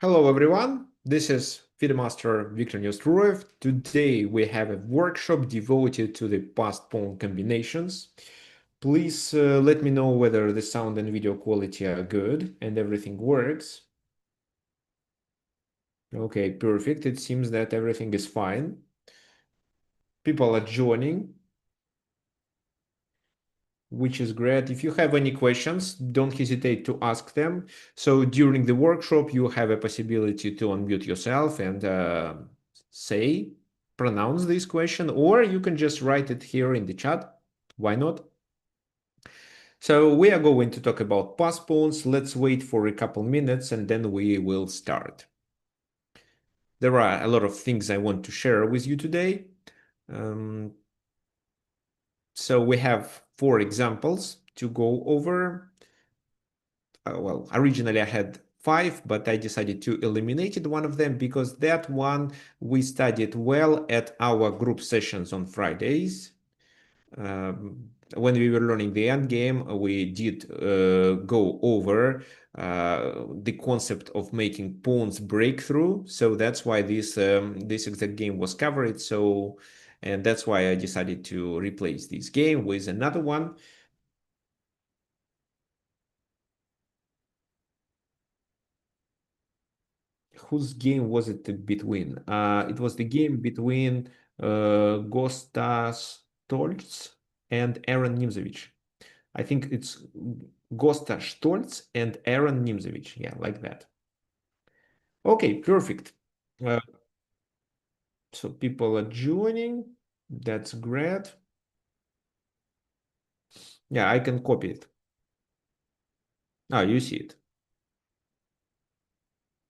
Hello everyone, this is FIDE Victor Nestruev. Today we have a workshop devoted to the passed pawn combinations. Please let me know whether the sound and video quality are good and everything works. Okay, perfect. It seems that everything is fine. People are joining, which is great. If you have any questions, don't hesitate to ask them. So during the workshop, you have a possibility to unmute yourself and pronounce this question, or you can just write it here in the chat. Why not? So we are going to talk about pass pawns. Let's wait for a couple minutes and then we will start. There are a lot of things I want to share with you today. So we have 4 examples to go over. Well, originally I had 5, but I decided to eliminate one of them because that one we studied well at our group sessions on Fridays. When we were learning the end game, we did go over the concept of making pawns breakthrough. So that's why this exact game was covered. And that's why I decided to replace this game with another one. Whose game was it between? It was the game between Gosta Stolz and Aaron Nimzovich. I think it's Gosta Stolz and Aaron Nimzovich. Yeah, like that. Okay, perfect. Uh, so people are joining. That's great. Yeah, I can copy it. Ah, you see it.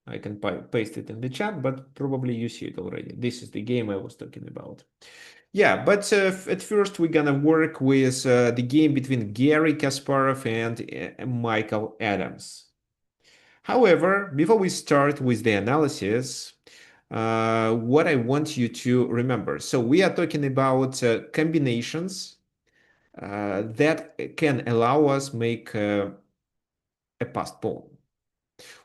I can paste it in the chat, but probably you see it already. This is the game I was talking about. Yeah, but at first we're gonna work with the game between Gary Kasparov and Michael Adams. However, before we start with the analysis, what I want you to remember. So we are talking about combinations that can allow us make a passed pawn.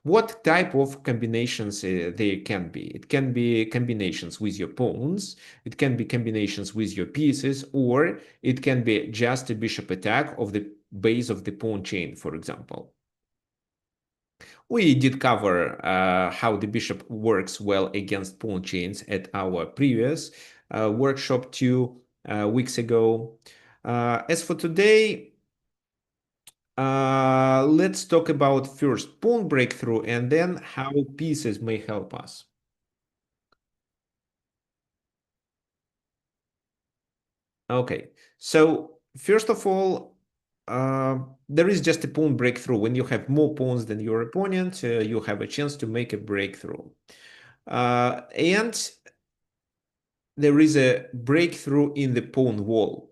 What type of combinations they can be? It can be combinations with your pawns, it can be combinations with your pieces, or it can be just a bishop attack of the base of the pawn chain, for example. We did cover how the bishop works well against pawn chains at our previous workshop 2 weeks ago. As for today, let's talk about first pawn breakthrough and then how pieces may help us. Okay, so first of all, there is just a pawn breakthrough. When you have more pawns than your opponent, you have a chance to make a breakthrough. And there is a breakthrough in the pawn wall.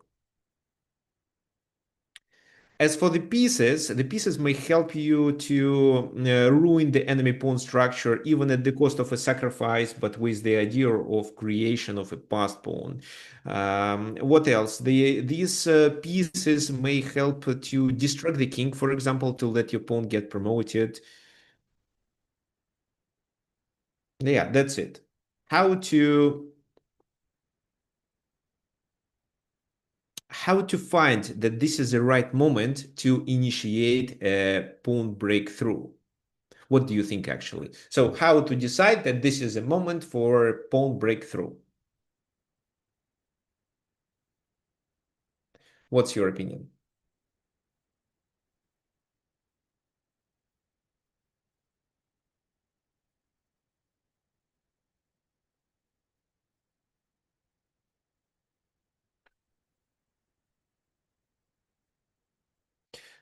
As for the pieces may help you to ruin the enemy pawn structure even at the cost of a sacrifice, but with the idea of creation of a passed pawn. What else? These pieces may help to distract the king, for example, to let your pawn get promoted. Yeah, that's it. How to find that this is the right moment to initiate a pawn breakthrough. What do you think actually? So how to decide that this is a moment for pawn breakthrough? What's your opinion?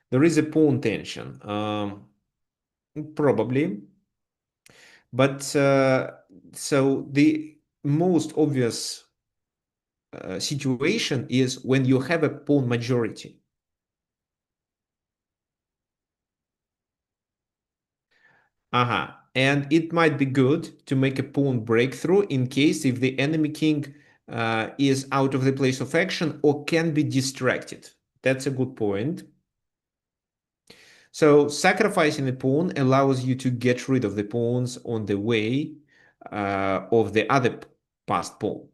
There is a pawn tension, probably, but so the most obvious situation is when you have a pawn majority. And it might be good to make a pawn breakthrough in case if the enemy king is out of the place of action or can be distracted. That's a good point. So sacrificing a pawn allows you to get rid of the pawns on the way of the other passed pawn.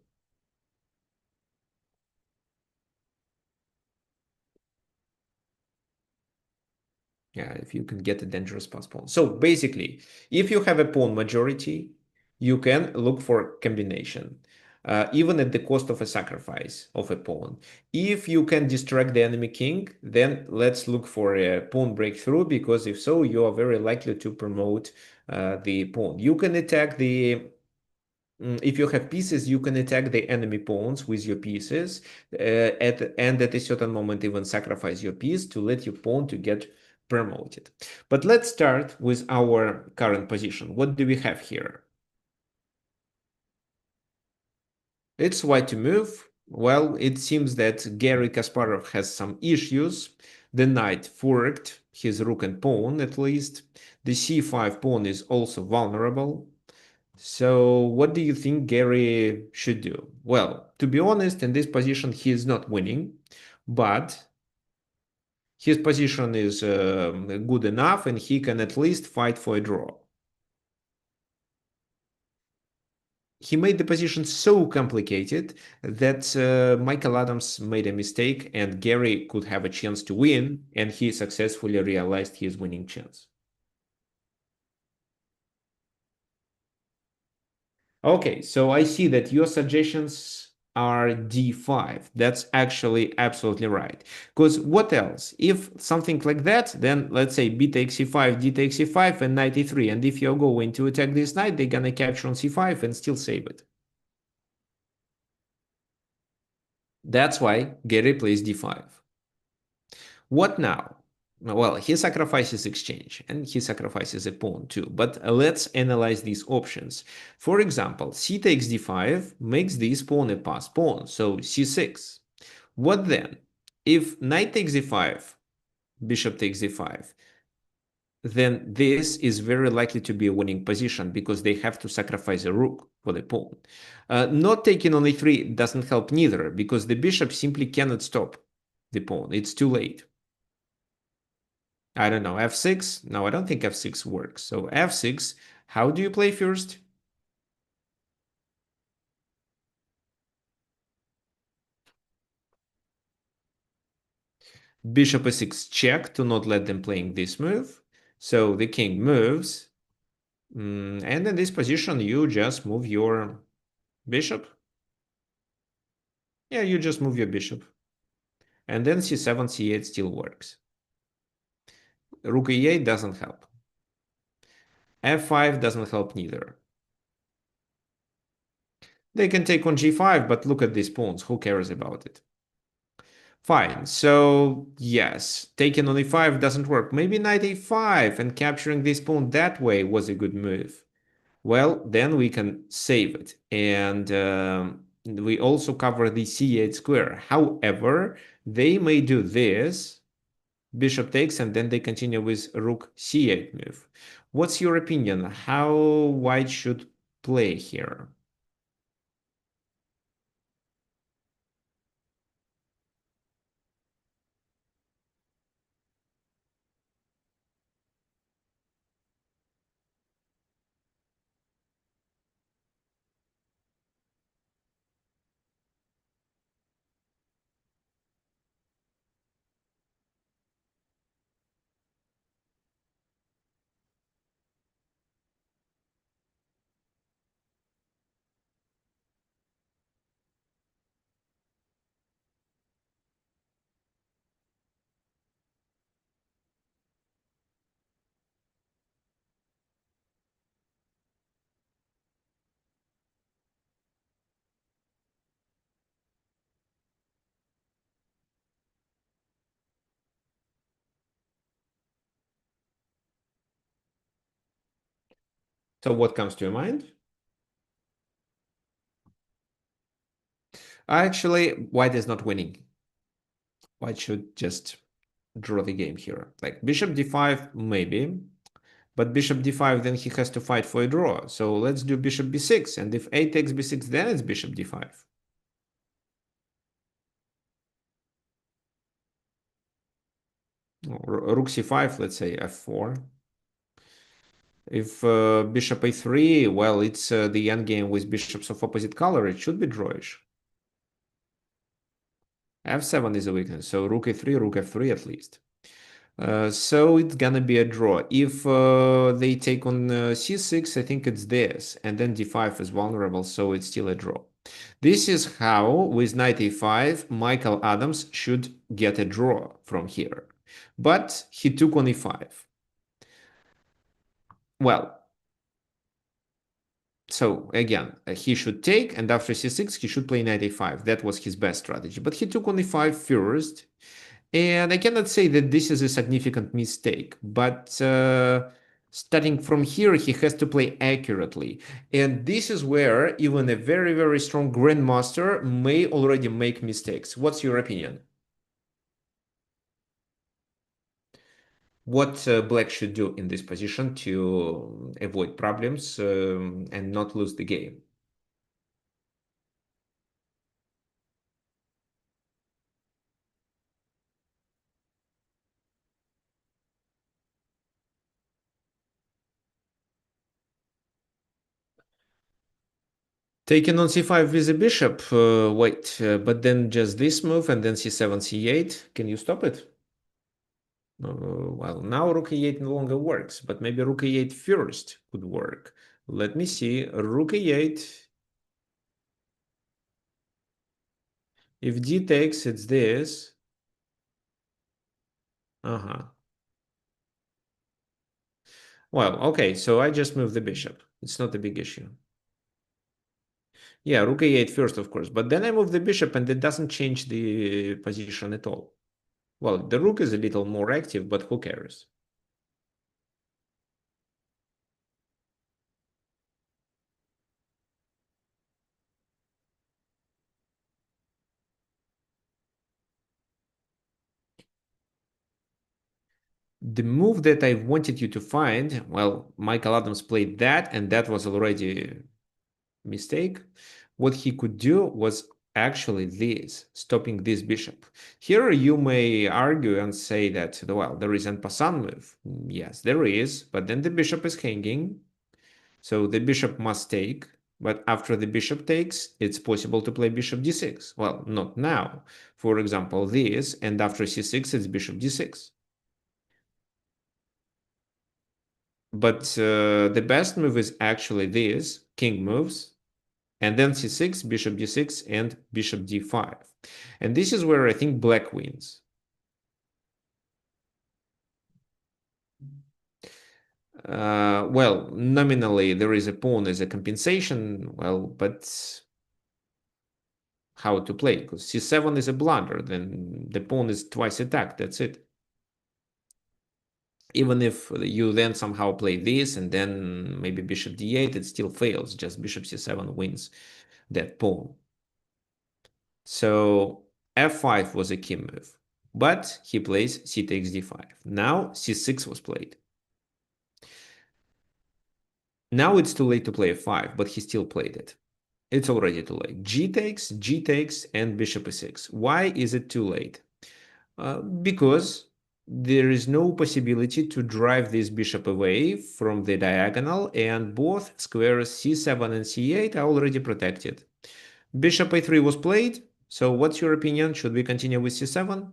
Yeah, if you can get a dangerous passed pawn. So basically, if you have a pawn majority, you can look for combination, even at the cost of a sacrifice of a pawn. If you can distract the enemy king, then let's look for a pawn breakthrough, because if so, you are very likely to promote the pawn. You can attack the if you have pieces, you can attack the enemy pawns with your pieces, and at a certain moment even sacrifice your piece to let your pawn to get promoted. But let's start with our current position. What do we have here? It's white to move. Well, it seems that Garry Kasparov has some issues. The knight forked his rook and pawn, at least. The c5 pawn is also vulnerable. So, what do you think Gary should do? Well, to be honest, in this position, he is not winning, but his position is good enough and he can at least fight for a draw. He made the position so complicated that Michael Adams made a mistake and Gary could have a chance to win, and he successfully realized his winning chance. Okay, so I see that your suggestions are d5. That's actually absolutely right. Because what else? If something like that, then let's say b takes c5, d takes c5, and knight e3. And if you're going to attack this knight, they're gonna capture on c5 and still save it. That's why Gary plays d5. What now? Well, he sacrifices exchange and he sacrifices a pawn too. But let's analyze these options. For example, c takes d5 makes this pawn a passed pawn, so c6. What then? If knight takes d5, bishop takes d5, then this is very likely to be a winning position because they have to sacrifice a rook for the pawn. Not taking on e3 doesn't help neither because the bishop simply cannot stop the pawn. It's too late. I don't know, f6? No, I don't think f6 works. So f6, how do you play first? Bishop e6 check to not let them playing this move. So the king moves. And in this position, you just move your bishop. Yeah, you just move your bishop. And then c7, c8 still works. Rook e8 doesn't help. f5 doesn't help neither. They can take on g5, but look at these pawns. Who cares about it? Fine. So, yes, taking on e5 doesn't work. Maybe knight a5 and capturing this pawn that way was a good move. Well, then we can save it. And we also cover the c8 square. However, they may do this, bishop takes, and then they continue with rook c8 move. What's your opinion? How white should play here? So what comes to your mind? Actually, white is not winning. White should just draw the game here. Like bishop d5, maybe. But bishop d5, then he has to fight for a draw. So let's do bishop b6. And if a takes b6, then it's bishop d5. Rook c5, let's say f4. If bishop a3, well, it's the endgame with bishops of opposite color. It should be drawish. f7 is a weakness, so rook a3, rook f3 at least. So it's gonna be a draw. If they take on c6, I think it's this, and then d5 is vulnerable, so it's still a draw. This is how, with knight a5, Michael Adams should get a draw from here. But he took on e5. Well, so again, he should take, and after c6, he should play knight a5. That was his best strategy. But he took on e5 first, and I cannot say that this is a significant mistake, but starting from here, he has to play accurately. And this is where even a very, very strong grandmaster may already make mistakes. What's your opinion? What black should do in this position to avoid problems and not lose the game? Taking on c5 with a bishop, wait, but then just this move and then c7, c8. Can you stop it? Well, now rook e8 no longer works, but maybe rook e8 first could work. Let me see. Rook e8. If d takes, it's this. Uh-huh. Well, okay, so I just moved the bishop. It's not a big issue. Yeah, rook e8 first, of course, but then I move the bishop and it doesn't change the position at all. Well, the rook is a little more active, but who cares? The move that I wanted you to find, well, Michael Adams played that, and that was already a mistake. What he could do was actually this, stopping this bishop. Here you may argue and say that, well, there is en passant move. Yes, there is, but then the bishop is hanging, so the bishop must take. But after the bishop takes, it's possible to play bishop d6. Well, not now. For example, this, and after c6, it's bishop d6. But the best move is actually this, king moves, and then c6, bishop d6, and bishop d5. And this is where I think black wins. Well, nominally there is a pawn as a compensation, well, but how to play? Because c7 is a blunder, then the pawn is twice attacked, that's it. Even if you then somehow play this and then maybe bishop d8, it still fails, just bishop c7 wins that pawn. So f5 was a key move, but he plays c takes d5. Now c6 was played. Now it's too late to play f5, but he still played it. It's already too late. G takes, and bishop e6. Why is it too late? Because there is no possibility to drive this bishop away from the diagonal, and both squares c7 and c8 are already protected. Bishop a3 was played, so what's your opinion? Should we continue with c7?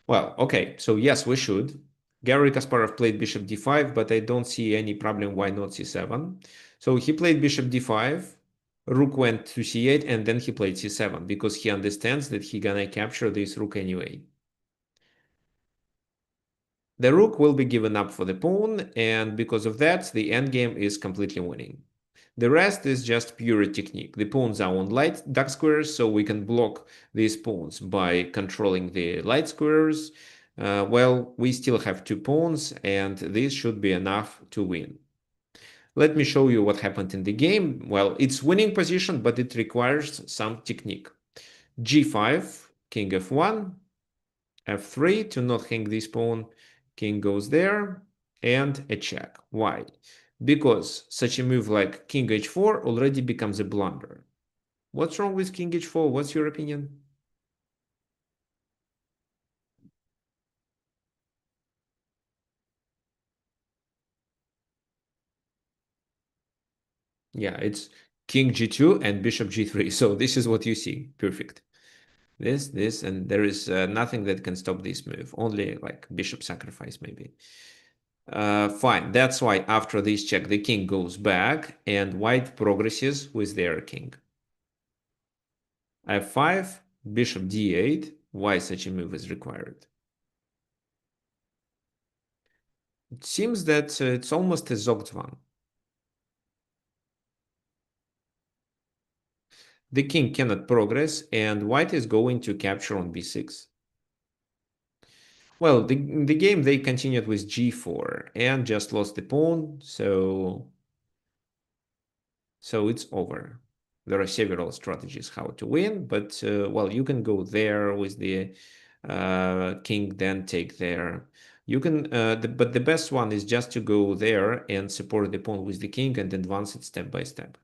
Well, okay, so yes, we should. Garry Kasparov played bishop d5, but I don't see any problem why not c7. So he played bishop d5, rook went to c8, and then he played c7 because he understands that he gonna capture this rook anyway. The rook will be given up for the pawn, and because of that, the endgame is completely winning. The rest is just pure technique. The pawns are on light dark squares, so we can block these pawns by controlling the light squares. Well, we still have two pawns, and this should be enough to win. Let me show you what happened in the game. Well, it's winning position, but it requires some technique. G5, king f1, f3 to not hang this pawn. King goes there, and a check. Why? Because such a move like king h4 already becomes a blunder. What's wrong with king h4? What's your opinion? Yeah, it's king g2 and bishop g3. So this is what you see. Perfect. This, and there is nothing that can stop this move. Only like bishop sacrifice, maybe. Fine. That's why after this check, the king goes back and white progresses with their king. f5, bishop d8. Why such a move is required? It seems that it's almost a zogged one. The king cannot progress, and white is going to capture on b6. Well, the game they continued with g4 and just lost the pawn, so it's over. There are several strategies how to win, but well, you can go there with the king, then take there. You can, but the best one is just to go there and support the pawn with the king and advance it step by step.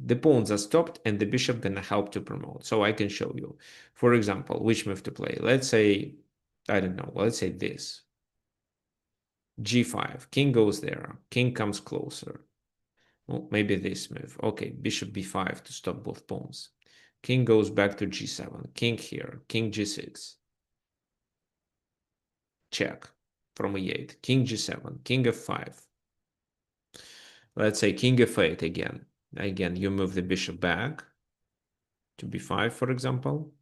The pawns are stopped and the bishop gonna help to promote. So I can show you, for example, which move to play. Let's say, I don't know, let's say this. G5, king goes there, king comes closer. Well, maybe this move. Okay, bishop b5 to stop both pawns. King goes back to g7, king here, king g6. Check from e8, king g7, king f5. Let's say king f8 again. Again, you move the bishop back to b5, for example.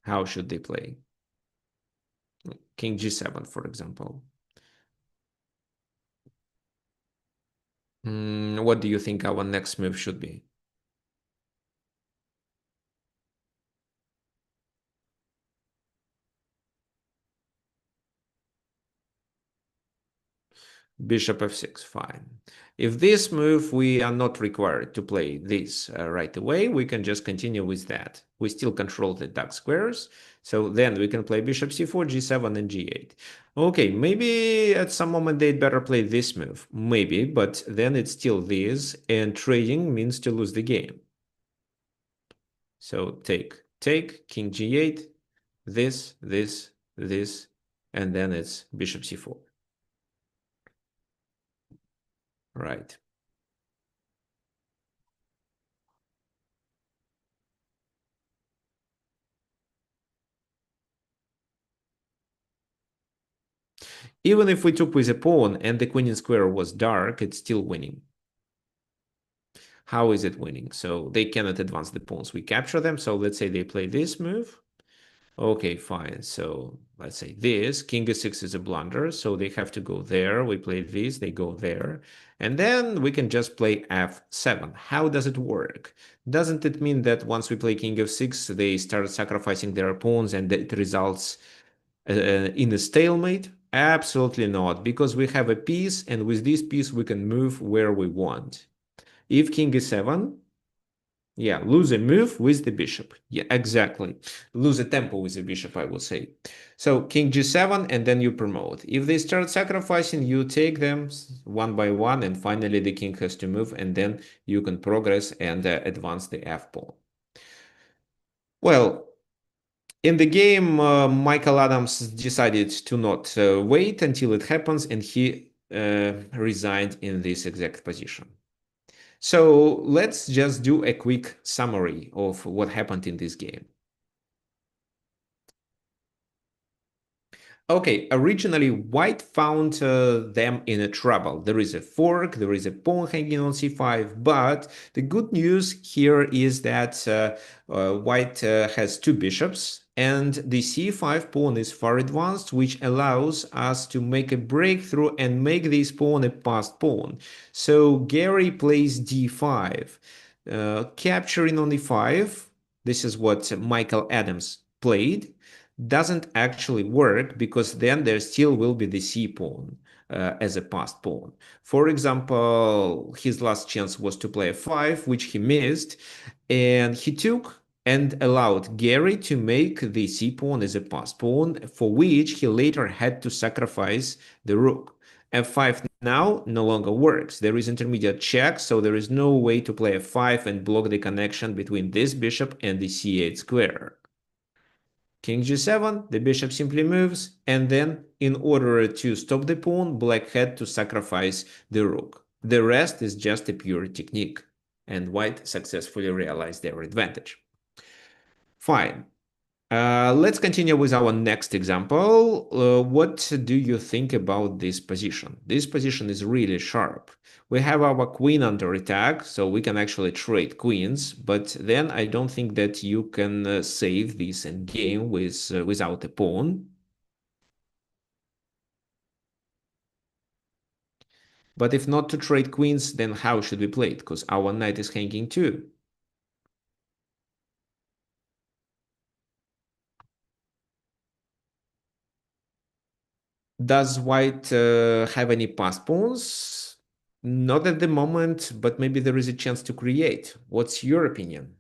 How should they play? King g7, for example. What do you think our next move should be? Bishop f6, fine. If this move, we are not required to play this right away. We can just continue with that. We still control the dark squares. So then we can play bishop c4, g7, and g8. Okay, maybe at some moment they'd better play this move. Maybe, but then it's still this, and trading means to lose the game. So take, king g8, this, and then it's bishop c4. Right. Even if we took with a pawn and the queen in square was dark, it's still winning. How is it winning? So they cannot advance the pawns. We capture them. So let's say they play this move. Okay, fine. So let's say this. King e6 is a blunder. So they have to go there. We play this. They go there. And then we can just play f7. How does it work? Doesn't it mean that once we play king f6, they start sacrificing their pawns and it results in a stalemate? Absolutely not, because we have a piece, and with this piece we can move where we want. If king e7, yeah, lose a move with the bishop. Yeah, exactly. Lose a tempo with the bishop, I would say. So king g7, and then you promote. If they start sacrificing, you take them one by one, and finally the king has to move, and then you can progress and advance the f pawn. Well, in the game, Michael Adams decided to not wait until it happens, and he resigned in this exact position. So let's just do a quick summary of what happened in this game. Okay, originally white found them in a trouble. There is a fork, there is a pawn hanging on c5, but the good news here is that white has two bishops and the c5 pawn is far advanced, which allows us to make a breakthrough and make this pawn a passed pawn. So Gary plays d5, capturing on e5. This is what Michael Adams played. Doesn't actually work because then there still will be the c pawn. as a passed pawn. For example, his last chance was to play a 5, which he missed, and he took and allowed Gary to make the c pawn as a passed pawn, for which he later had to sacrifice the rook. f5 now no longer works. There is intermediate check, so there is no way to play f5 and block the connection between this bishop and the c8 square. King g7, the bishop simply moves, and then in order to stop the pawn, black had to sacrifice the rook. The rest is just a pure technique, and white successfully realized their advantage. Fine. Let's continue with our next example. What do you think about this position? This position is really sharp. We have our queen under attack, so we can actually trade queens, but then I don't think that you can save this endgame without a pawn. But if not to trade queens, then how should we play it? Because our knight is hanging too. Does white have any passed pawns? Not at the moment, but maybe there is a chance to create. What's your opinion?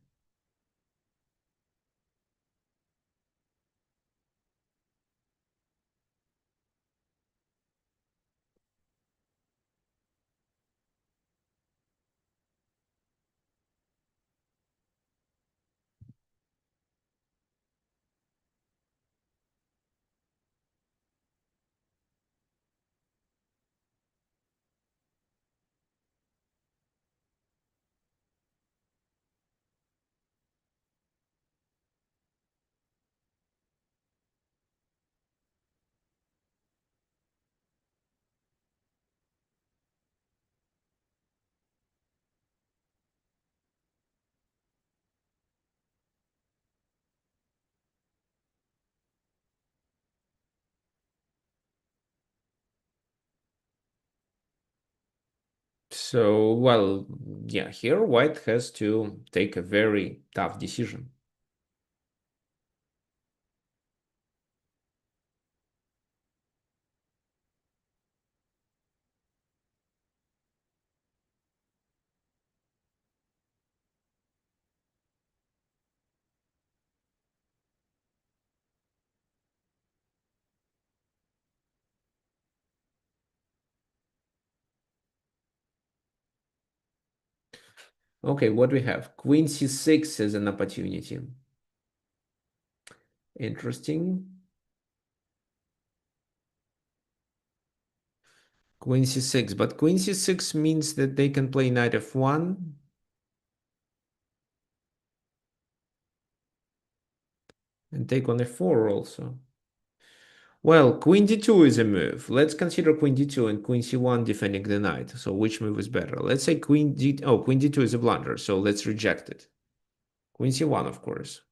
So, well, yeah, here white has to take a very tough decision. Okay, what we have? Queen c6 as an opportunity. Interesting. Queen c6, but queen c6 means that they can play knight f1 and take on f4 also. Well, queen d2 is a move. Let's consider queen d2 and queen c1 defending the knight. So which move is better? Let's say queen d... Oh, queen d2 is a blunder, so let's reject it. Queen c1, of course.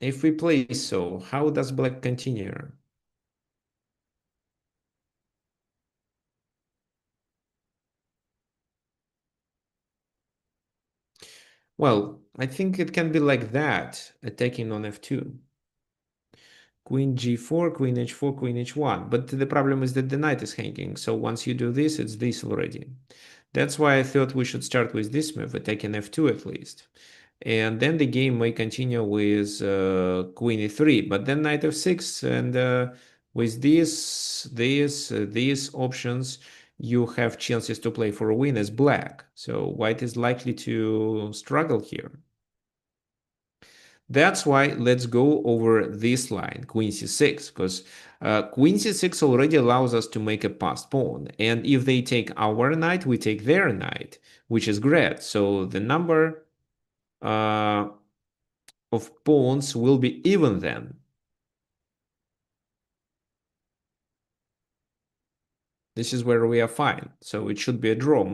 If we play so, how does black continue? Well, I think it can be like that, attacking on f2. Queen g4, queen h4, queen h1. But the problem is that the knight is hanging. So once you do this, it's this already. That's why I thought we should start with this move, attacking f2 at least. And then the game may continue with queen e3, but then knight f6, and with these options, you have chances to play for a win as black. So white is likely to struggle here. That's why let's go over this line, queen c6, because queen c6 already allows us to make a passed pawn. And if they take our knight, we take their knight, which is great. So the number uh, of pawns will be even then. This is where we are fine. So it should be a draw.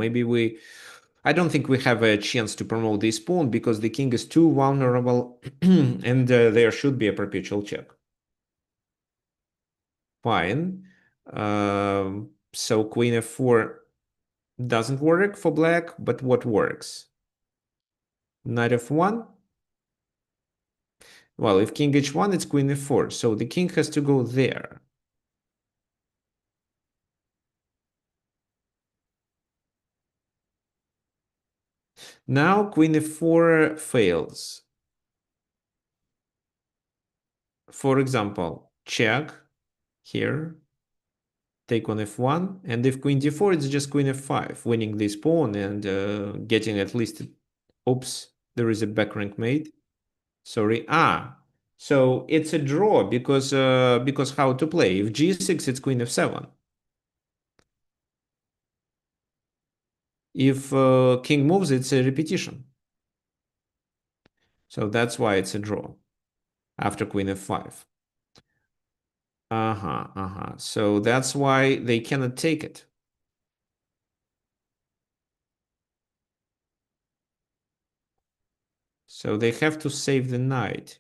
I don't think we have a chance to promote this pawn because the king is too vulnerable and there should be a perpetual check. Fine. So queen f4 doesn't work for black, but what works? Knight f1. Well, if king h1, it's queen f4, so the king has to go there. Now queen f4 fails. For example, check here, take on f1, and if queen d4, it's just queen f5, winning this pawn and getting at least. Oops, there is a back rank mate. Sorry. So it's a draw because how to play? If g6, it's queen f7. If king moves, it's a repetition. So that's why it's a draw after queen f5. So that's why they cannot take it. So they have to save the knight.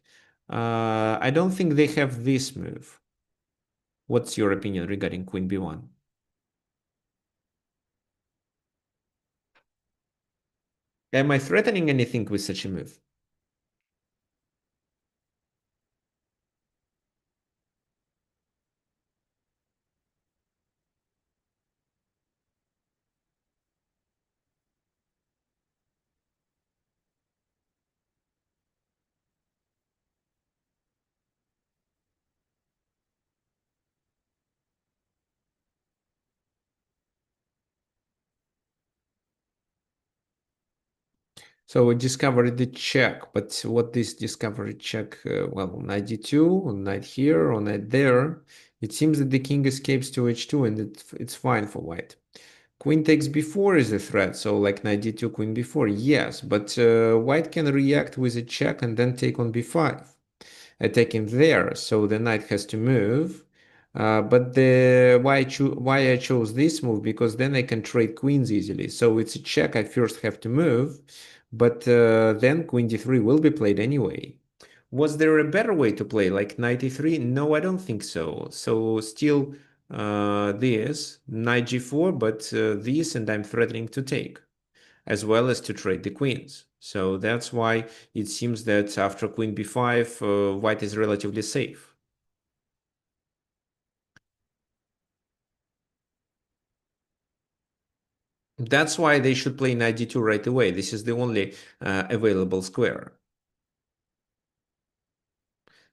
I don't think they have this move. What's your opinion regarding queen b1? Am I threatening anything with such a move? So we discovered the check, but what this discovery check? Well, knight d2, knight here, or knight there. It seems that the king escapes to h2, and it's fine for white. Queen takes b4 is a threat, so like knight d2, queen b4, yes, but white can react with a check and then take on b5, attacking there, so the knight has to move. But the why I chose this move, because then I can trade queens easily. So it's a check. I first have to move, but then queen d3 will be played anyway. Was there a better way to play, like knight e3? No, I don't think so. So still this knight g4, but this, and I'm threatening to take, as well as to trade the queens. So that's why it seems that after queen b5, white is relatively safe. That's why they should play knight d2 right away. This is the only available square.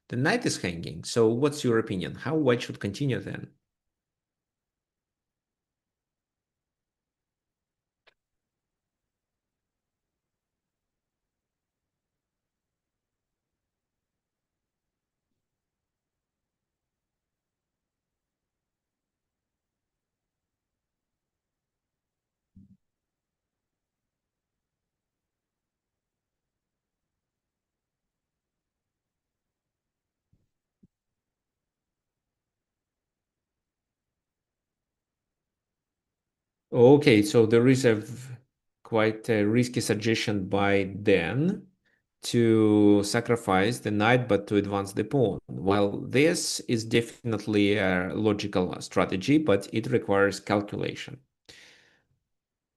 The knight is hanging. So what's your opinion? How white should continue then? Okay, so there is quite a risky suggestion by Dan to sacrifice the knight but to advance the pawn. Well, this is definitely a logical strategy, but it requires calculation.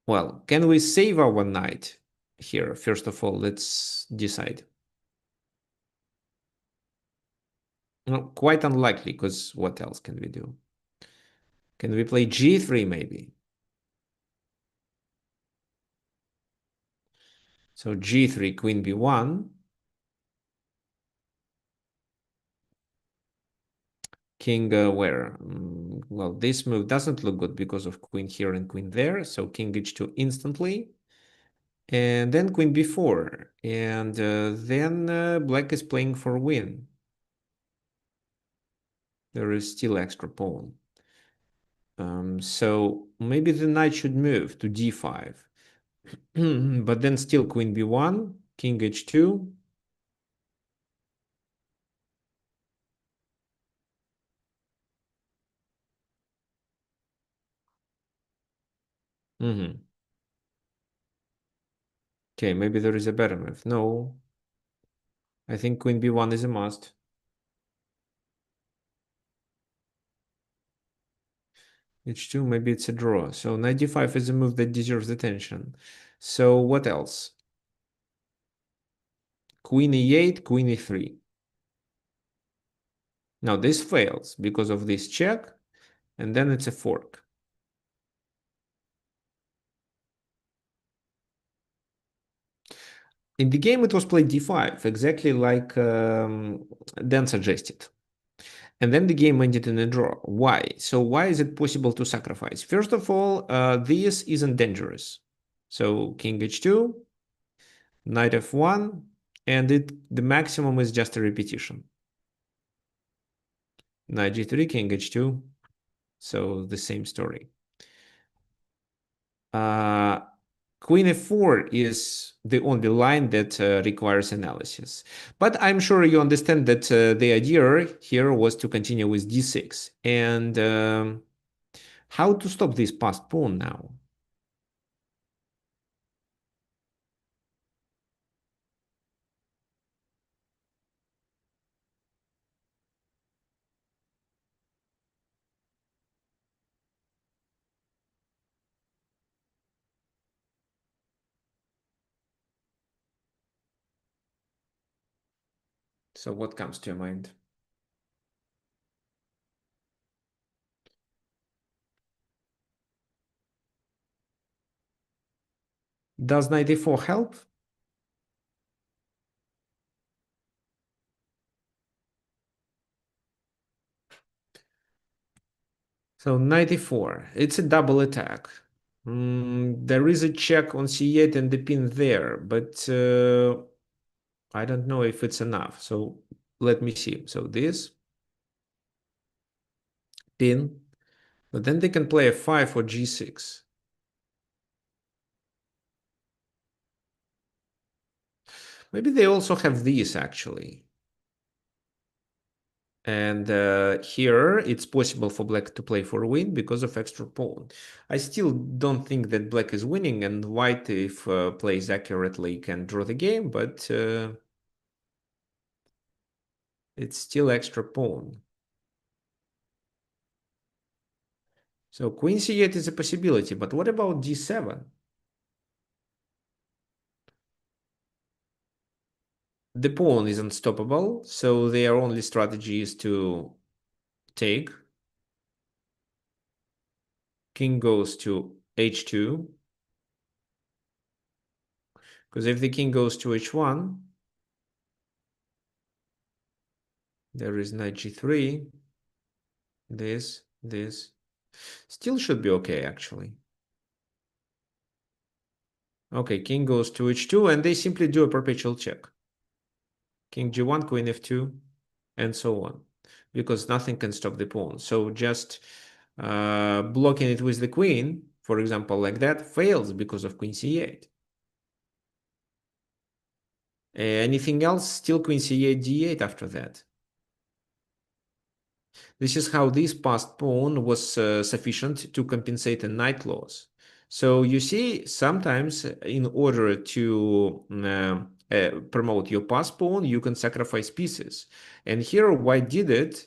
Well, can we save our knight here? First of all, let's decide. No, quite unlikely, because what else can we do? Can we play g3 maybe? So g3, queen b1. King where? Well, this move doesn't look good because of queen here and queen there. So king h2 instantly. And then queen b4. And then black is playing for win. There is still extra pawn. So maybe the knight should move to d5. But then still queen b1, king h2. Okay, maybe there is a better move. No, I think queen b1 is a must. h2, maybe it's a draw. So knight d5 is a move that deserves attention. So what else? Queen e8, queen e3. Now this fails because of this check, and then it's a fork. In the game, it was played d5, exactly like Dan suggested. And then the game ended in a draw. Why? So why is it possible to sacrifice? First of all, this isn't dangerous. So king h2, knight f1, and the maximum is just a repetition. Knight g3, king h2, so the same story. Uh, Queen f4 is the only line that requires analysis. But I'm sure you understand that the idea here was to continue with d6. And how to stop this passed pawn now? So what comes to your mind? Does knight e4 help? So knight e4, it's a double attack. There is a check on c8 and the pin there, but I don't know if it's enough. So let me see. So this pin, but then they can play f5 or g6. Maybe they also have these actually. And here it's possible for black to play for a win because of extra pawn. I still don't think that black is winning, and white, if plays accurately, can draw the game, but it's still extra pawn. So queen c8 is a possibility, but what about d7? The pawn is unstoppable, so their only strategy is to take. King goes to h2, because if the king goes to h1, there is knight g3, this. Still should be okay, actually. Okay, king goes to h2, and they simply do a perpetual check. King g1, queen f2, and so on, because nothing can stop the pawn. So just blocking it with the queen, for example, like that, fails because of queen c8. Anything else, still queen c8, d8 after that. This is how this passed pawn was sufficient to compensate a knight loss. So you see, sometimes in order to promote your passed pawn, you can sacrifice pieces. And here white did it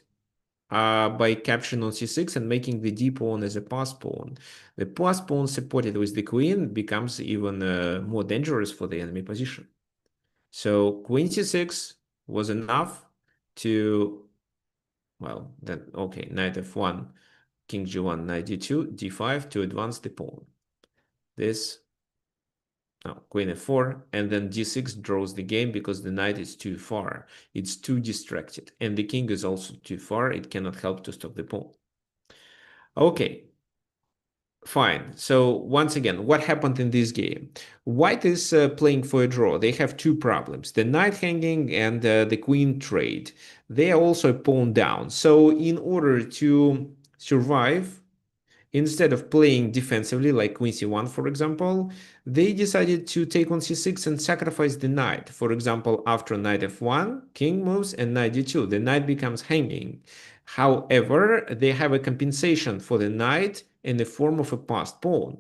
by capturing on c6 and making the d pawn as a passed pawn. The passed pawn supported with the queen becomes even more dangerous for the enemy position. So queen c6 was enough to, well, then, okay, knight f1, king g1, knight d2, d5 to advance the pawn. This, no, queen f4, and then d6 draws the game because the knight is too far. It's too distracted, and the king is also too far. It cannot help to stop the pawn. Okay, fine. So once again, what happened in this game? White is playing for a draw. They have two problems: the knight hanging and the queen trade. They are also pawn down. So in order to survive, instead of playing defensively like queen c1, for example, they decided to take on c6 and sacrifice the knight. For example, after knight f1, king moves and knight d2. The knight becomes hanging. However, they have a compensation for the knight in the form of a passed pawn.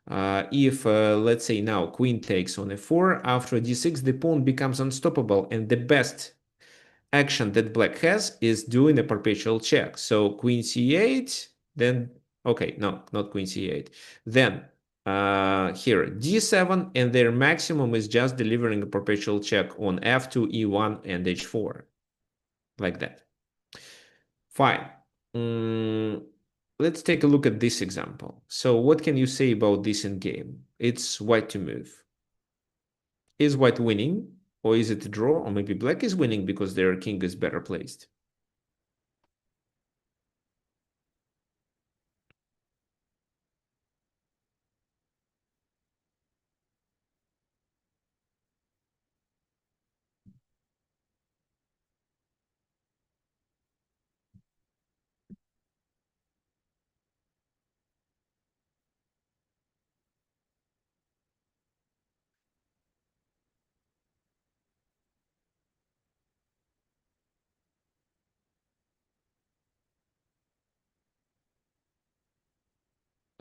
If, let's say now, queen takes on f4, after d6, the pawn becomes unstoppable, and the best action that black has is doing a perpetual check. So queen c8, then, okay, no, not queen c8. Then here, d7, and their maximum is just delivering a perpetual check on f2, e1, and h4, like that. Fine. Mm, let's take a look at this example. So what can you say about this in game? It's white to move. Is white winning, or is it a draw, or maybe black is winning because their king is better placed?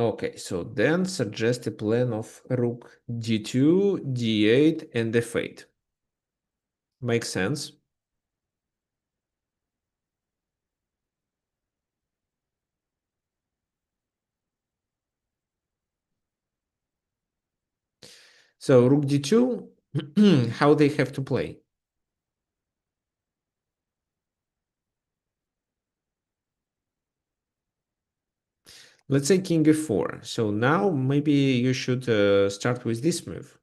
Okay, so then suggest a plan of rook d2, d8, and f8. Makes sense. So rook d2, how they have to play? Let's say king f4. So now maybe you should start with this move.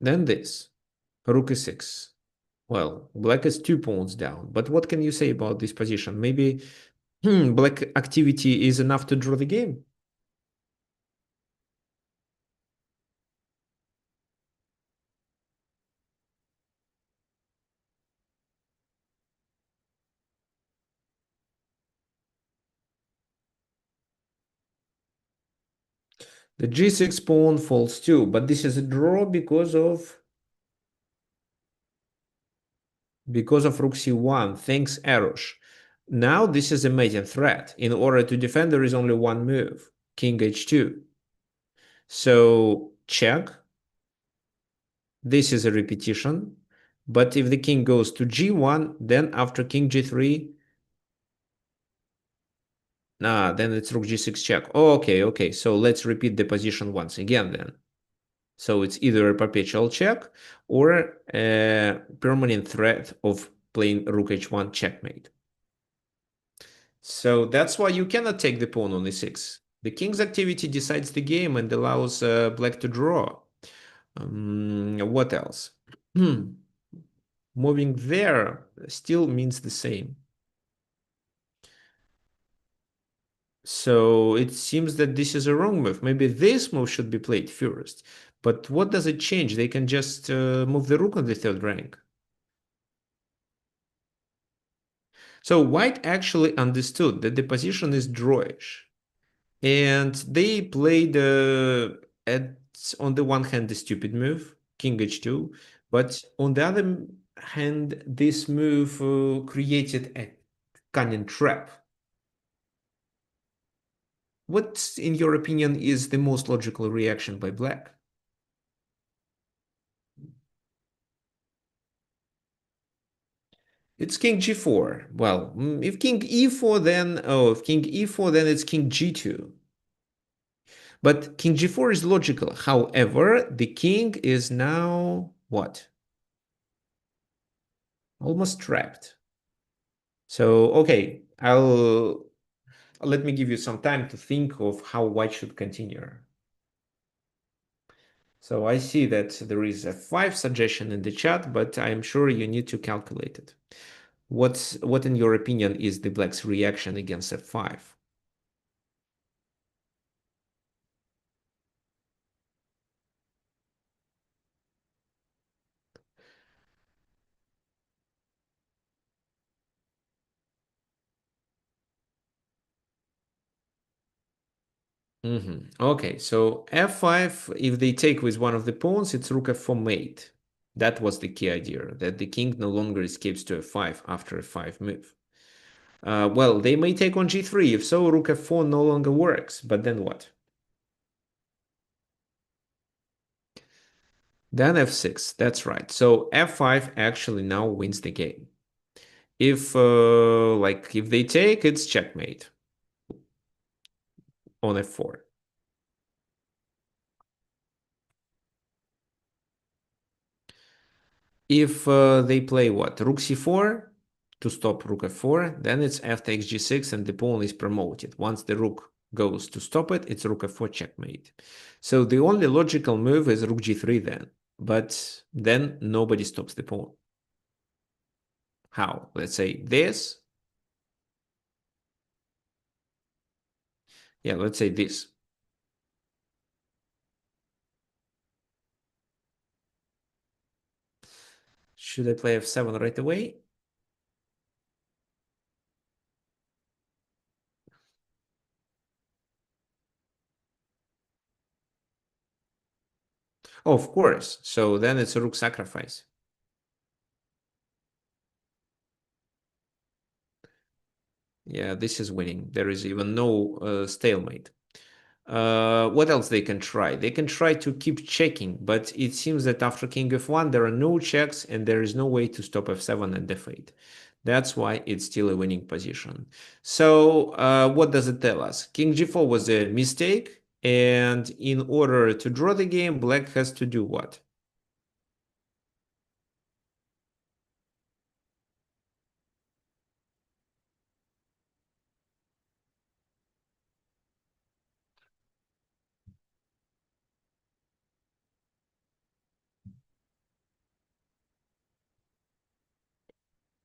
Then this, rook e6. Well, black is 2 pawns down, but what can you say about this position? Maybe black activity is enough to draw the game? The g6 pawn falls too, but this is a draw because of rook c1. Thanks, Erosh. Now this is a mating threat. In order to defend, there is only one move, king h2. So check. This is a repetition. But if the king goes to g1, then after king g3, then it's rook g6 check. Oh, okay. So let's repeat the position once again then. So it's either a perpetual check or a permanent threat of playing rook h1 checkmate. So that's why you cannot take the pawn on e6. The king's activity decides the game and allows black to draw. What else? Moving there still means the same. So it seems that this is a wrong move. Maybe this move should be played first. But what does it change? They can just move the rook on the third rank. So white actually understood that the position is drawish. And they played at on the one hand the stupid move, king h2, but on the other hand, this move created a cunning trap. What, in your opinion, is the most logical reaction by black? It's king g4. Well, if king e4, then if king e4, then it's king g2. But king g4 is logical. However, the king is now what? Almost trapped. So, okay, I'll let me give you some time to think of how white should continue. So I see that there is a 5 suggestion in the chat, but I'm sure you need to calculate it. What in your opinion is the black's reaction against f5? Okay, so f5, if they take with one of the pawns, it's rook f4 mate. That was the key idea, that the king no longer escapes to f5 after f5 move. Well, they may take on g3. If so, rook f4 no longer works. But then what? Then f6. That's right. So f5 actually now wins the game. If they take, it's checkmate on f4. If they play what? Rook c4, to stop rook f4, then it's f takes g6 and the pawn is promoted. Once the rook goes to stop it, it's rook f4 checkmate. So the only logical move is rook g3 then, but then nobody stops the pawn. How? Let's say this. Yeah, let's say this. Should I play f7 right away? Oh, of course. So then it's a rook sacrifice. Yeah, this is winning. There is even no stalemate. What else they can try? They can try to keep checking, but it seems that after king f1, there are no checks and there is no way to stop f7 and f8. That's why it's still a winning position. So what does it tell us? King g4 was a mistake, and in order to draw the game, black has to do what?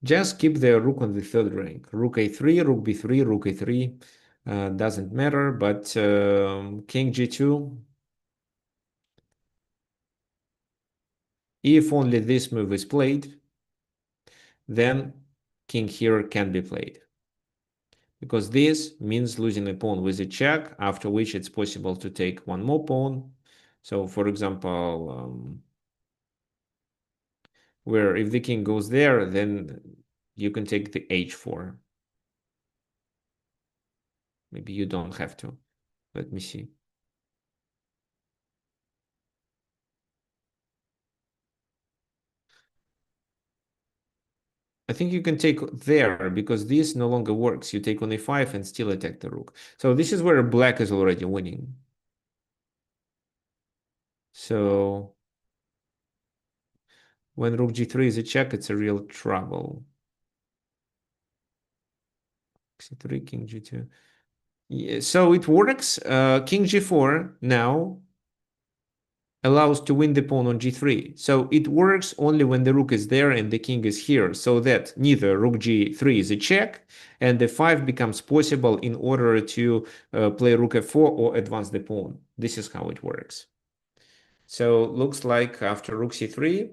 Just keep the rook on the third rank. Rook a3, rook b3, rook a3. Doesn't matter, but king g2. If only this move is played, then king here can be played. Because this means losing a pawn with a check, after which it's possible to take one more pawn. So, for example, where if the king goes there, then you can take the h4. Maybe you don't have to. Let me see. I think you can take there because this no longer works. You take on a5 and still attack the rook. So this is where black is already winning. So when rook g3 is a check, it's a real trouble. c3, king g2. Yeah, so it works. King g4 now allows to win the pawn on g3. So it works only when the rook is there and the king is here, so that neither rook g3 is a check and f5 becomes possible in order to play rook f4 or advance the pawn. This is how it works. So looks like after rook c3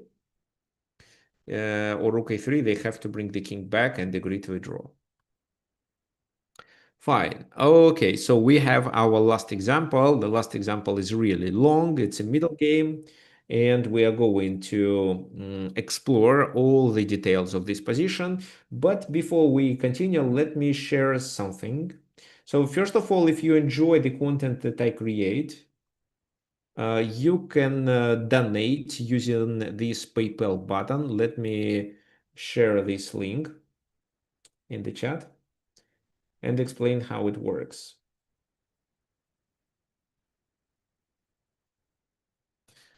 or rook a3, they have to bring the king back and agree to a draw. Fine. Okay, so we have our last example. The last example is really long. It's a middle game, and we are going to explore all the details of this position. But before we continue, let me share something. So first of all, if you enjoy the content that I create, you can donate using this PayPal button. Let me share this link in the chat and explain how it works.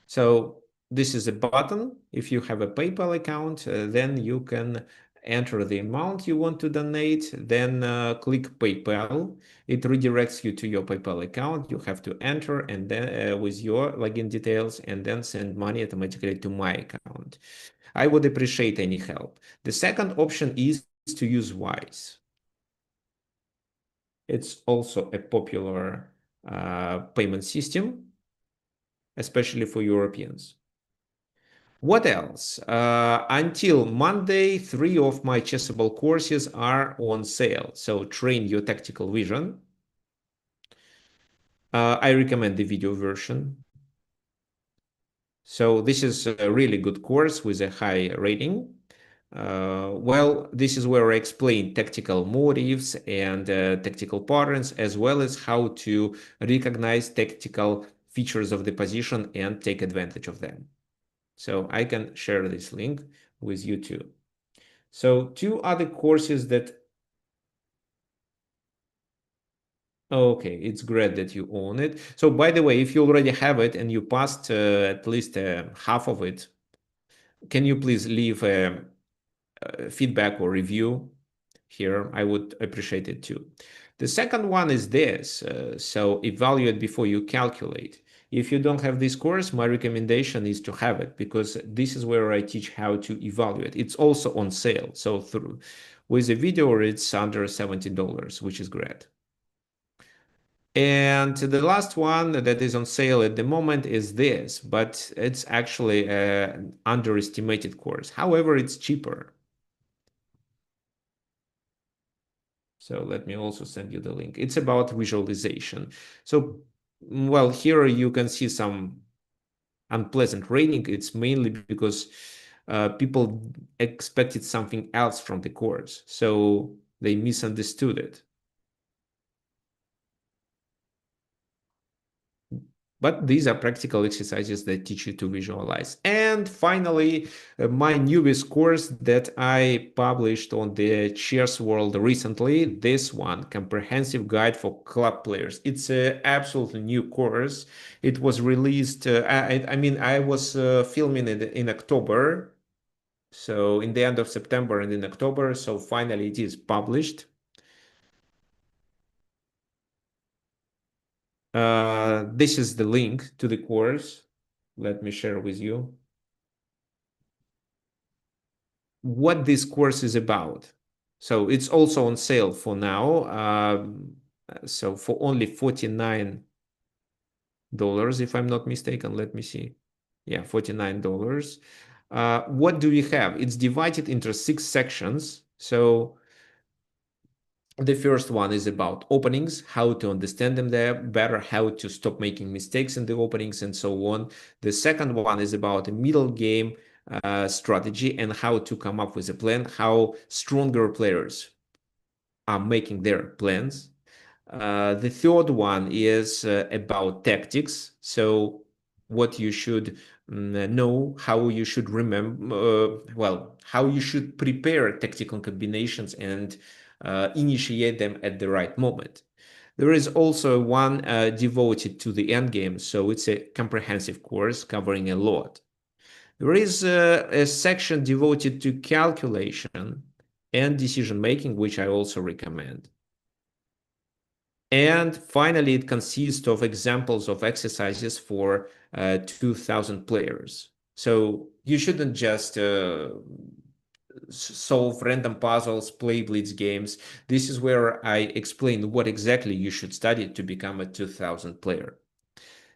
So this is a button. If you have a PayPal account, then you can enter the amount you want to donate, then click PayPal. It redirects you to your PayPal account. You have to enter and then with your login details and then send money automatically to my account. I would appreciate any help. The second option is to use Wise. It's also a popular payment system, especially for Europeans. What else? Until Monday, 3 of my Chessable courses are on sale. So train your tactical vision. I recommend the video version. So this is a really good course with a high rating. Well, this is where I explain tactical motives and tactical patterns, as well as how to recognize tactical features of the position and take advantage of them. So I can share this link with you too. So two other courses that, okay, it's great that you own it. So by the way, if you already have it and you passed at least half of it, can you please leave feedback or review here, I would appreciate it too. The second one is this. So evaluate before you calculate. If you don't have this course, my recommendation is to have it, because this is where I teach how to evaluate. It's also on sale. So through with a video, it's under $70, which is great. And the last one that is on sale at the moment is this, but it's actually an underestimated course. However, it's cheaper. So let me also send you the link. It's about visualization. So, well, here you can see some unpleasant rating. It's mainly because people expected something else from the course. So they misunderstood it. But these are practical exercises that teach you to visualize. And finally, my newest course that I published on the Chess World recently, this one, Comprehensive Guide for Club Players. It's an absolutely new course. It was released, I mean, I was filming it in October. So in the end of September and in October. So finally it is published. This is the link to the course. Let me share with you what this course is about. So it's also on sale for now. So for only $49, if I'm not mistaken, let me see. Yeah, $49. What do we have? It's divided into 6 sections. So the first one is about openings, how to understand them there better, how to stop making mistakes in the openings, and so on. The second one is about a middle game strategy and how to come up with a plan, how stronger players are making their plans. The third one is about tactics. So what you should know, how you should remember, well, how you should prepare tactical combinations and initiate them at the right moment. There is also one devoted to the endgame, so it's a comprehensive course covering a lot. There is a section devoted to calculation and decision making, which I also recommend. And finally, it consists of examples of exercises for 2,000 players. So you shouldn't just solve random puzzles, play blitz games. This is where I explain what exactly you should study to become a 2,000 player.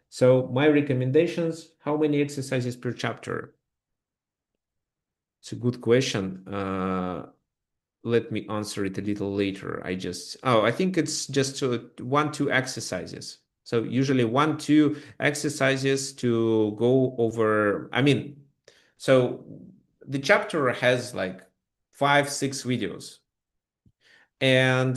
So my recommendations, how many exercises per chapter? It's a good question. Let me answer it a little later. I think it's just 1, 2 exercises. So usually 1, 2 exercises to go over. I mean, so the chapter has like 5, 6 videos, and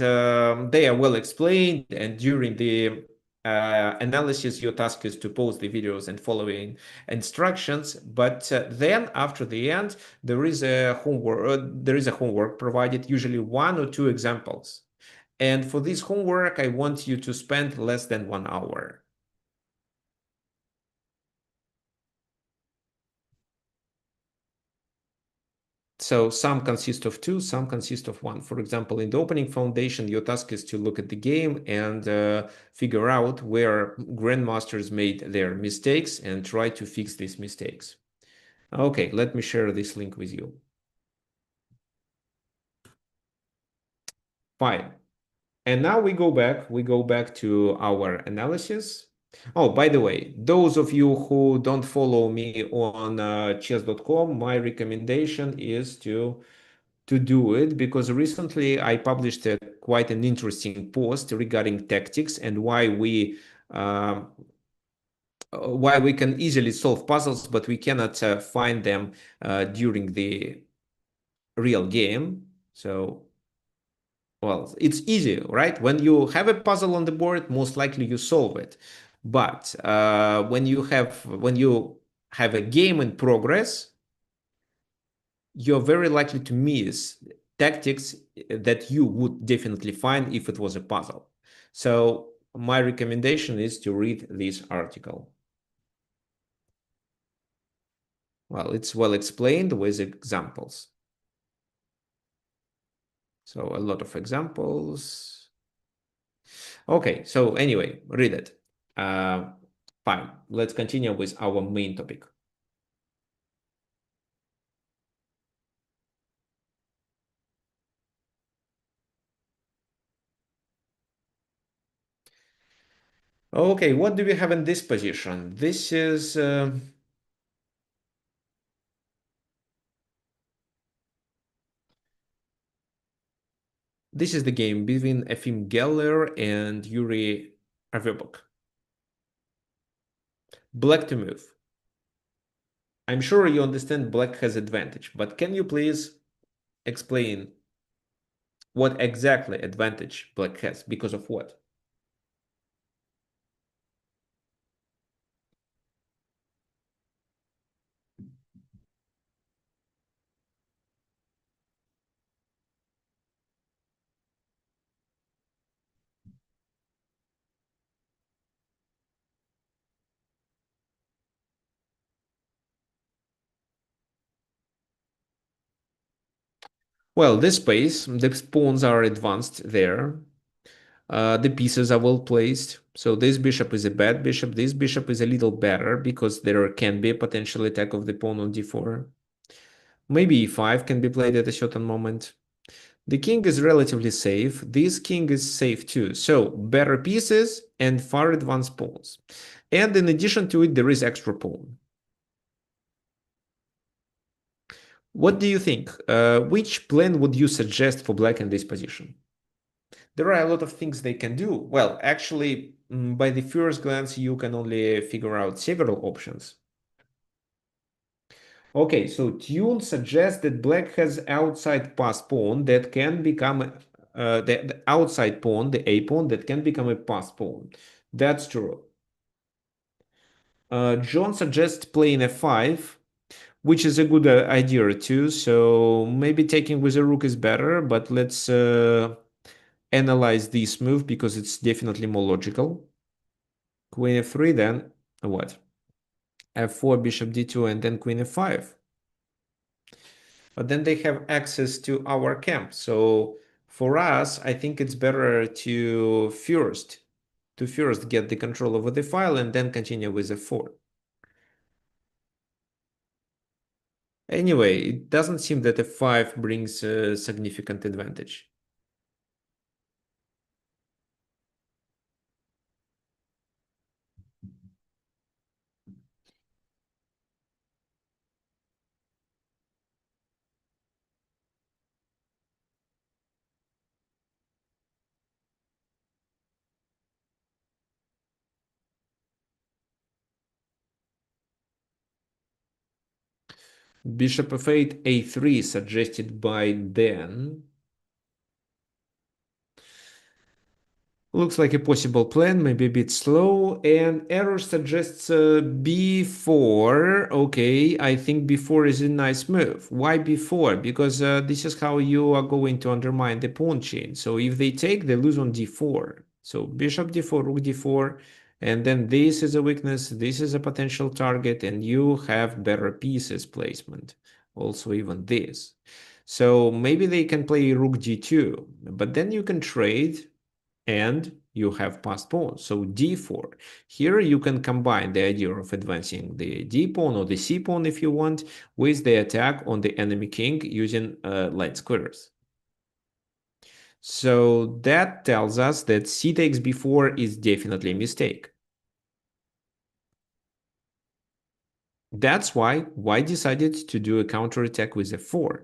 they are well explained. And during the analysis, your task is to pause the videos and following instructions. But then after the end, there is a homework provided, usually 1 or 2 examples. And for this homework, I want you to spend less than 1 hour. So some consist of 2, some consist of 1. For example, in the opening foundation, your task is to look at the game and figure out where grandmasters made their mistakes and try to fix these mistakes. Okay, let me share this link with you. Fine. And now we go back to our analysis. Oh, by the way, those of you who don't follow me on chess.com, my recommendation is to do it, because recently I published quite an interesting post regarding tactics and why we can easily solve puzzles, but we cannot find them during the real game. So, well, it's easy, right? When you have a puzzle on the board, most likely you solve it. But when you have a game in progress, you're very likely to miss tactics that you would definitely find if it was a puzzle. So my recommendation is to read this article. Well, it's well explained with examples. So a lot of examples. Okay, so anyway, read it. Uh, Fine. Let's continue with our main topic. Okay, what do we have in this position? This is the game between Efim Geller and Yuri Averbuk. Black to move. I'm sure you understand black has advantage, but can you please explain what exactly advantage black has? Because of what? Well, this space, the pawns are advanced there. The pieces are well placed. So this bishop is a bad bishop. This bishop is a little better because there can be a potential attack of the pawn on d4. Maybe e5 can be played at a certain moment. The king is relatively safe. This king is safe too. So better pieces and far advanced pawns. And in addition to it, there is extra pawn. What do you think? Which plan would you suggest for black in this position? There are a lot of things they can do. Well, actually, by the first glance, you can only figure out several options. Okay, so Tune suggests that black has outside pass pawn that can become the outside pawn, the a pawn that can become a pass pawn. That's true. John suggests playing f5, which is a good idea too. So maybe taking with a rook is better, but let's analyze this move because it's definitely more logical. Queen f3, then what? F4, bishop d2, and then queen f5. But then they have access to our camp. So for us, I think it's better to first get the control over the file and then continue with f4. Anyway, it doesn't seem that f5 brings a significant advantage. Bishop f8, a3 suggested by Dan. Looks like a possible plan, maybe a bit slow. And error suggests b4. Okay, I think b4 is a nice move. Why b4? Because this is how you are going to undermine the pawn chain. So if they take, they lose on d4. So bishop d4, rook d4. And then this is a weakness, this is a potential target, and you have better pieces placement. Also, even this. So maybe they can play rook g2, but then you can trade and you have passed pawns. So d4. Here you can combine the idea of advancing the d pawn or the c pawn if you want with the attack on the enemy king using light squares. So that tells us that c takes b4 is definitely a mistake. That's why white decided to do a counterattack with f4.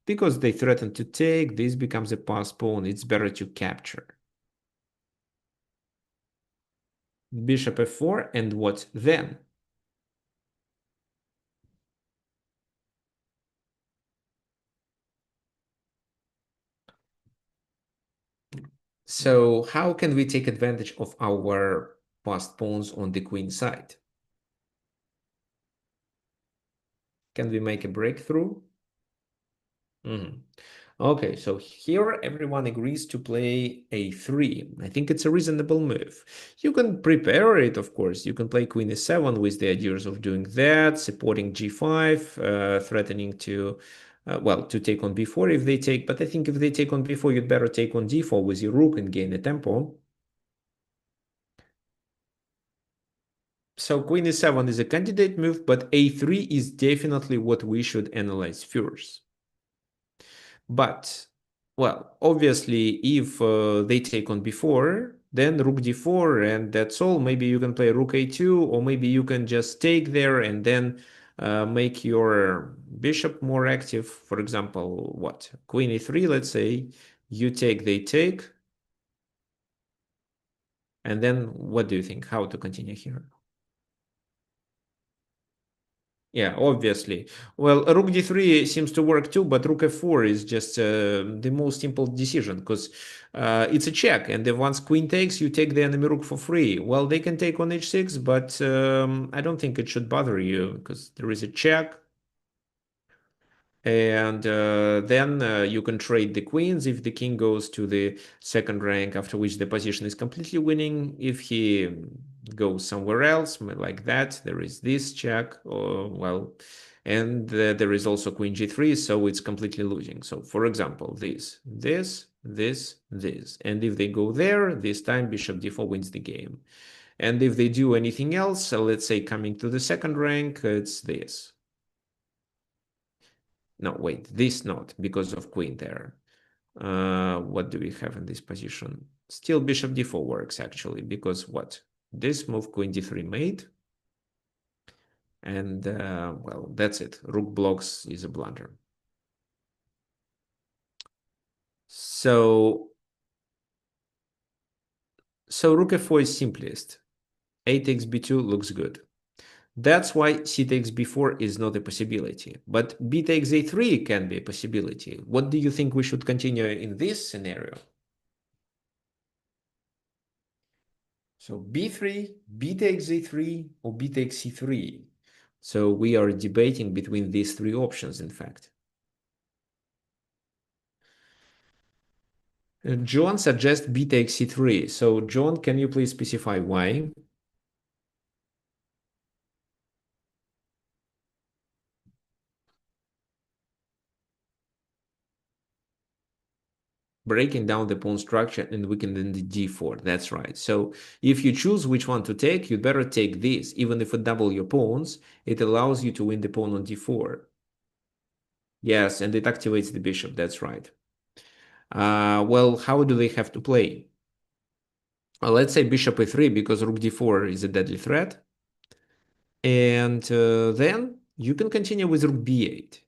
Because they threaten to take, this becomes a pass pawn, it's better to capture. Bishop f4, and what then? So how can we take advantage of our passed pawns on the queen side? Can we make a breakthrough? Okay, so here everyone agrees to play a3. I think it's a reasonable move. You can prepare it, of course. You can play queen e7 with the ideas of doing that, supporting g5, threatening to well, to take on b4 if they take, but I think if they take on b4, you'd better take on d4 with your rook and gain the tempo. So queen e7 is a candidate move, but a3 is definitely what we should analyze first. But, well, obviously, if they take on b4, then rook d4, and that's all. Maybe you can play rook a2, or maybe you can just take there and then make your bishop more active. For example, what? Queen e3, let's say. You take, they take. And then what do you think? How to continue here? Yeah, obviously. Well, rook d3 seems to work too, but rook f4 is just the most simple decision because it's a check. And then once queen takes, you take the enemy rook for free. Well, they can take on h6, but I don't think it should bother you because there is a check. And then you can trade the queens if the king goes to the second rank, after which the position is completely winning. If he goes somewhere else, like that, there is this check, or well, and there is also queen g3, so it's completely losing. So, for example, this, this, and if they go there, this time bishop d4 wins the game. And if they do anything else, so let's say coming to the second rank, it's this. No, wait, this not because of queen there. What do we have in this position? Still bishop d4 works actually, because what? This move queen d3 mate. And well, that's it. Rook blocks is a blunder. So rook f4 is simplest. A takes b2 looks good. That's why c takes b4 is not a possibility. But b takes a3 can be a possibility. What do you think we should continue in this scenario? So b3, b takes a3, or b takes c3. So we are debating between these three options, in fact. John suggests b takes c3. So John, can you please specify why? Breaking down the pawn structure and weakening the d4. That's right. So if you choose which one to take, you'd better take this. Even if it double your pawns, it allows you to win the pawn on d4. Yes, and it activates the bishop. That's right. Well, how do they have to play? Well, let's say bishop a3 because rook d4 is a deadly threat. And then you can continue with rook b8.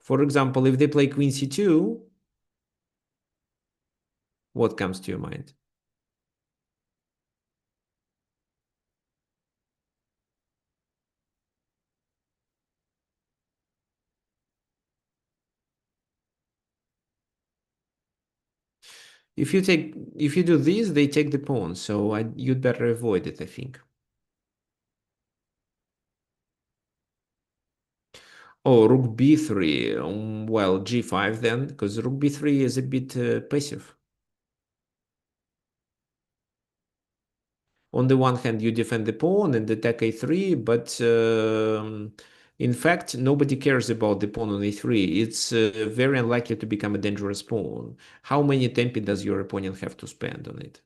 For example, if they play queen c2, what comes to your mind? If you do this, they take the pawn, so you'd better avoid it, I think. Oh, rook b3. Well, g5 then, because rook b3 is a bit passive. On the one hand, you defend the pawn and attack a3, but in fact, nobody cares about the pawn on a3. It's very unlikely to become a dangerous pawn. How many tempi does your opponent have to spend on it?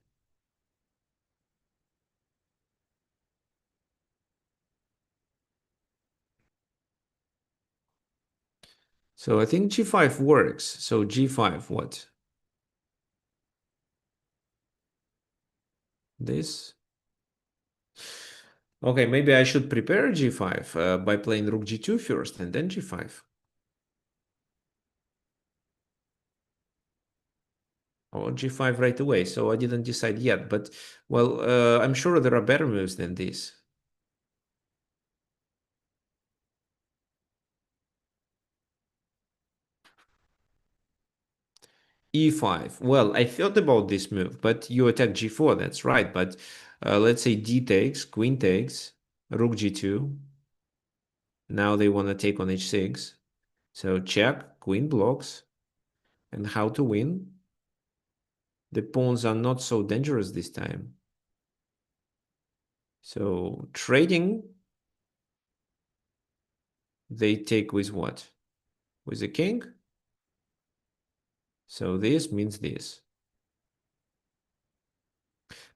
So I think g5 works. So g5, what? This? Okay, maybe I should prepare g5 by playing rook g2 first and then g5. Or g5 right away. So I didn't decide yet, but well, I'm sure there are better moves than this. e5. Well, I thought about this move, but you attack g4, that's right. But let's say d takes, queen takes, rook g2. Now they want to take on h6. So check, queen blocks. And how to win? The pawns are not so dangerous this time. So trading, they take with what? with the king. So this means this.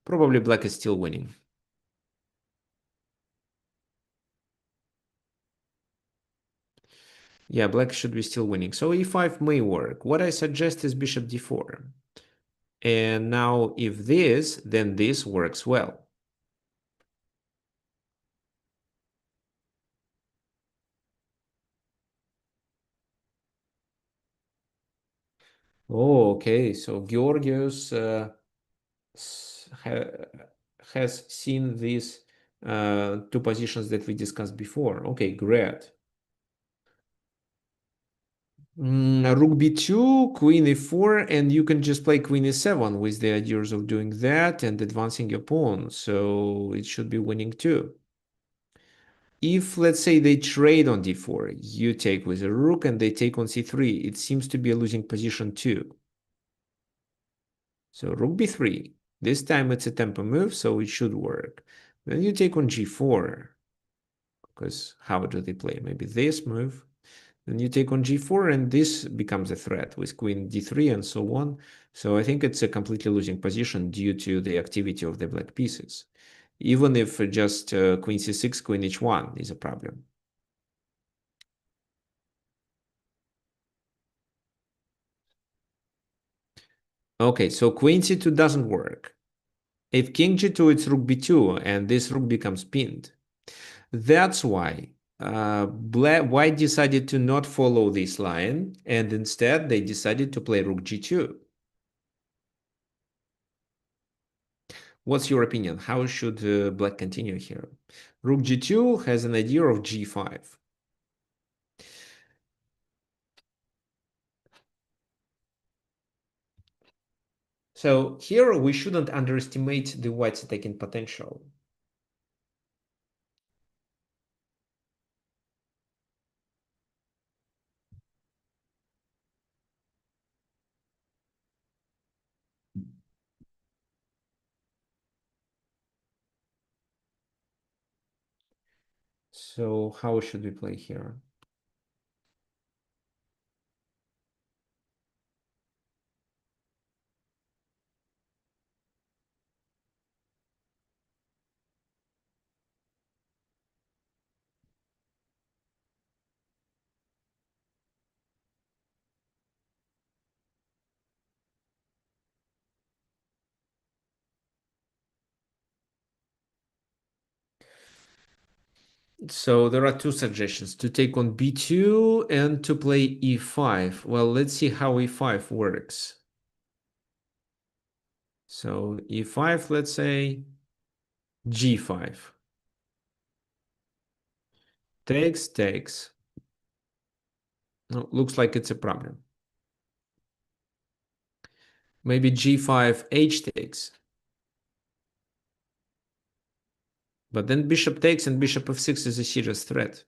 Probably black is still winning. Yeah, black should be still winning. So e5 may work. What I suggest is bishop d4. And now if this, then this works well. Oh, okay. So Georgios has seen these two positions that we discussed before. Okay, great. Rook b2, queen e4, and you can just play queen e7 with the ideas of doing that and advancing your pawn. So it should be winning too. If, let's say, they trade on d4, you take with a rook and they take on c3, it seems to be a losing position too. So rook b3. This time it's a tempo move, so it should work. Then you take on g4, because how do they play? Maybe this move. Then you take on g4, and this becomes a threat with queen d3 and so on. So I think it's a completely losing position due to the activity of the black pieces. Even if just queen c6, queen h1 is a problem. Okay, so queen c2 doesn't work. If king g2, it's rook b2, and this rook becomes pinned. That's why white decided to not follow this line, and instead they decided to play rook g2. What's your opinion? How should black continue here? Rook g2 has an idea of g5. So here we shouldn't underestimate the white's attacking potential. So how should we play here? So there are two suggestions, to take on b2 and to play e5. Well, let's see how e5 works. So e5, let's say g5. Takes. No, looks like it's a problem. Maybe g5, h takes. But then bishop takes and bishop f6 is a serious threat.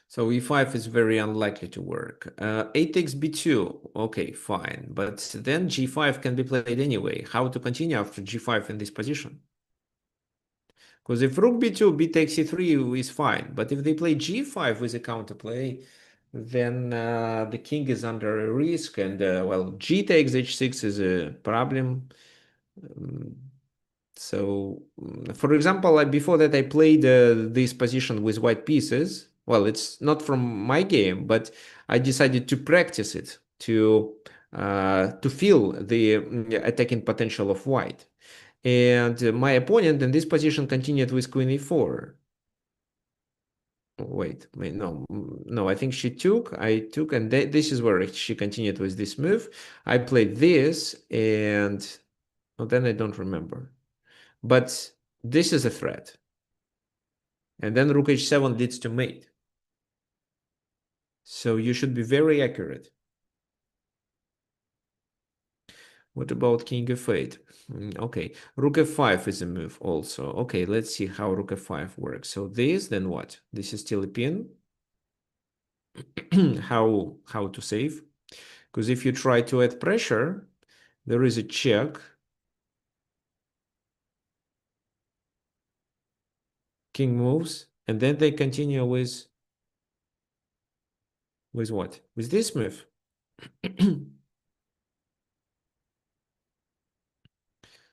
So e5 is very unlikely to work. A takes b2, okay, fine. But then g5 can be played anyway. How to continue after g5 in this position? Because if rook b2, b takes c3 is fine. But if they play g5 with a counterplay, then the king is under a risk. And, well, g takes h6 is a problem. Um, for example, before that, I played this position with white pieces. Well, it's not from my game, but I decided to practice it to feel the attacking potential of white. And my opponent in this position continued with queen e4. Wait, no, no, I think she took, I took, and this is where she continued with this move. I played this, and well, then I don't remember. But this is a threat. And then rook h7 leads to mate. So you should be very accurate. What about king f8? Okay, rook f5 is a move also. Okay, let's see how rook f5 works. So this, then what? This is still a pin. How to save? Because if you try to add pressure, there is a check. King moves, and then they continue with what? With this move.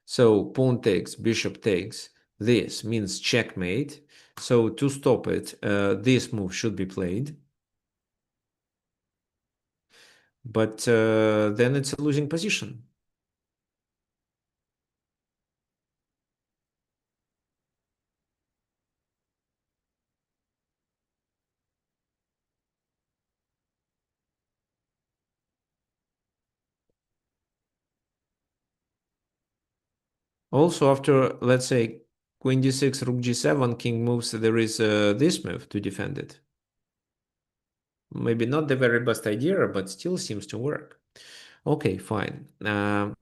So pawn takes, bishop takes. This means checkmate. So to stop it, this move should be played. But then it's a losing position. Also, after, let's say, queen d6, rook g7, king moves, there is this move to defend it. Maybe not the very best idea, but still seems to work. Okay, fine. Well,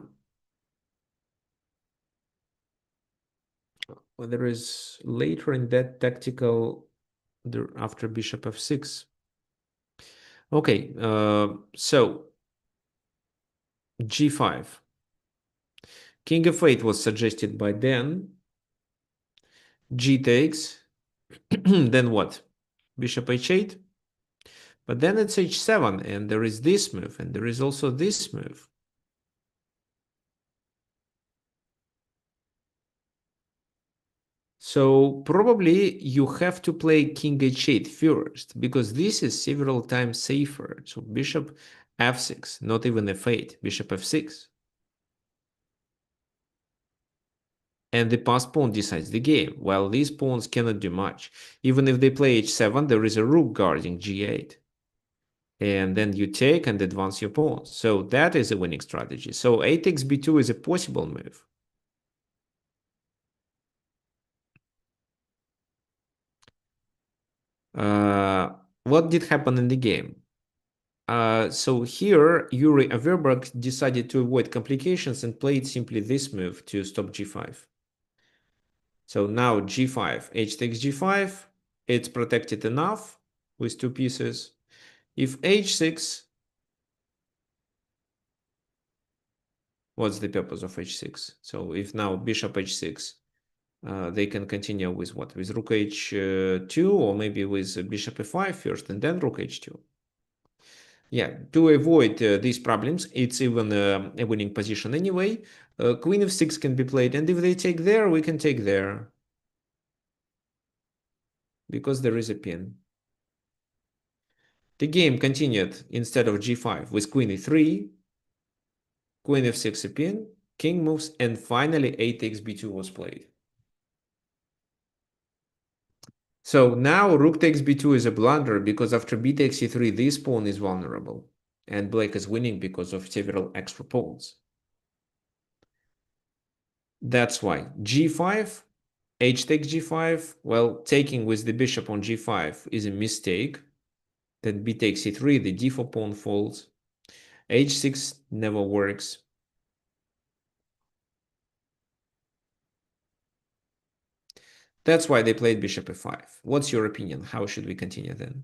there is later in that tactical after bishop f6. Okay, so g5. King f8 was suggested by Dan. G takes. Then what? Bishop h8. But then it's h7, and there is this move, and there is also this move. So probably you have to play king h8 first, because this is several times safer. So bishop f6, not even f8, bishop f6. And the passed pawn decides the game, while these pawns cannot do much. Even if they play h7, there is a rook guarding g8. And then you take and advance your pawns. So that is a winning strategy. So a takes b2 is a possible move. What did happen in the game? So here, Yuri Averberg decided to avoid complications and played simply this move to stop g5. So now g5, h takes g5, it's protected enough with two pieces. If h6, what's the purpose of h6? So if now bishop h6, they can continue with what? With rook h2, or maybe with bishop f5 first and then rook h2. Yeah, to avoid these problems, it's even a winning position anyway. Queen f6 can be played, and if they take there, we can take there. Because there is a pin. The game continued instead of g5 with queen e3, queen f6 a pin, king moves, and finally a takes b2 was played. So now rook takes b2 is a blunder because after b takes e3, this pawn is vulnerable. And black is winning because of several extra pawns. That's why g5, h takes g5. Well, taking with the bishop on g5 is a mistake. Then b takes e3, the d4 pawn falls. h6 never works. That's why they played bishop f5. What's your opinion? How should we continue then?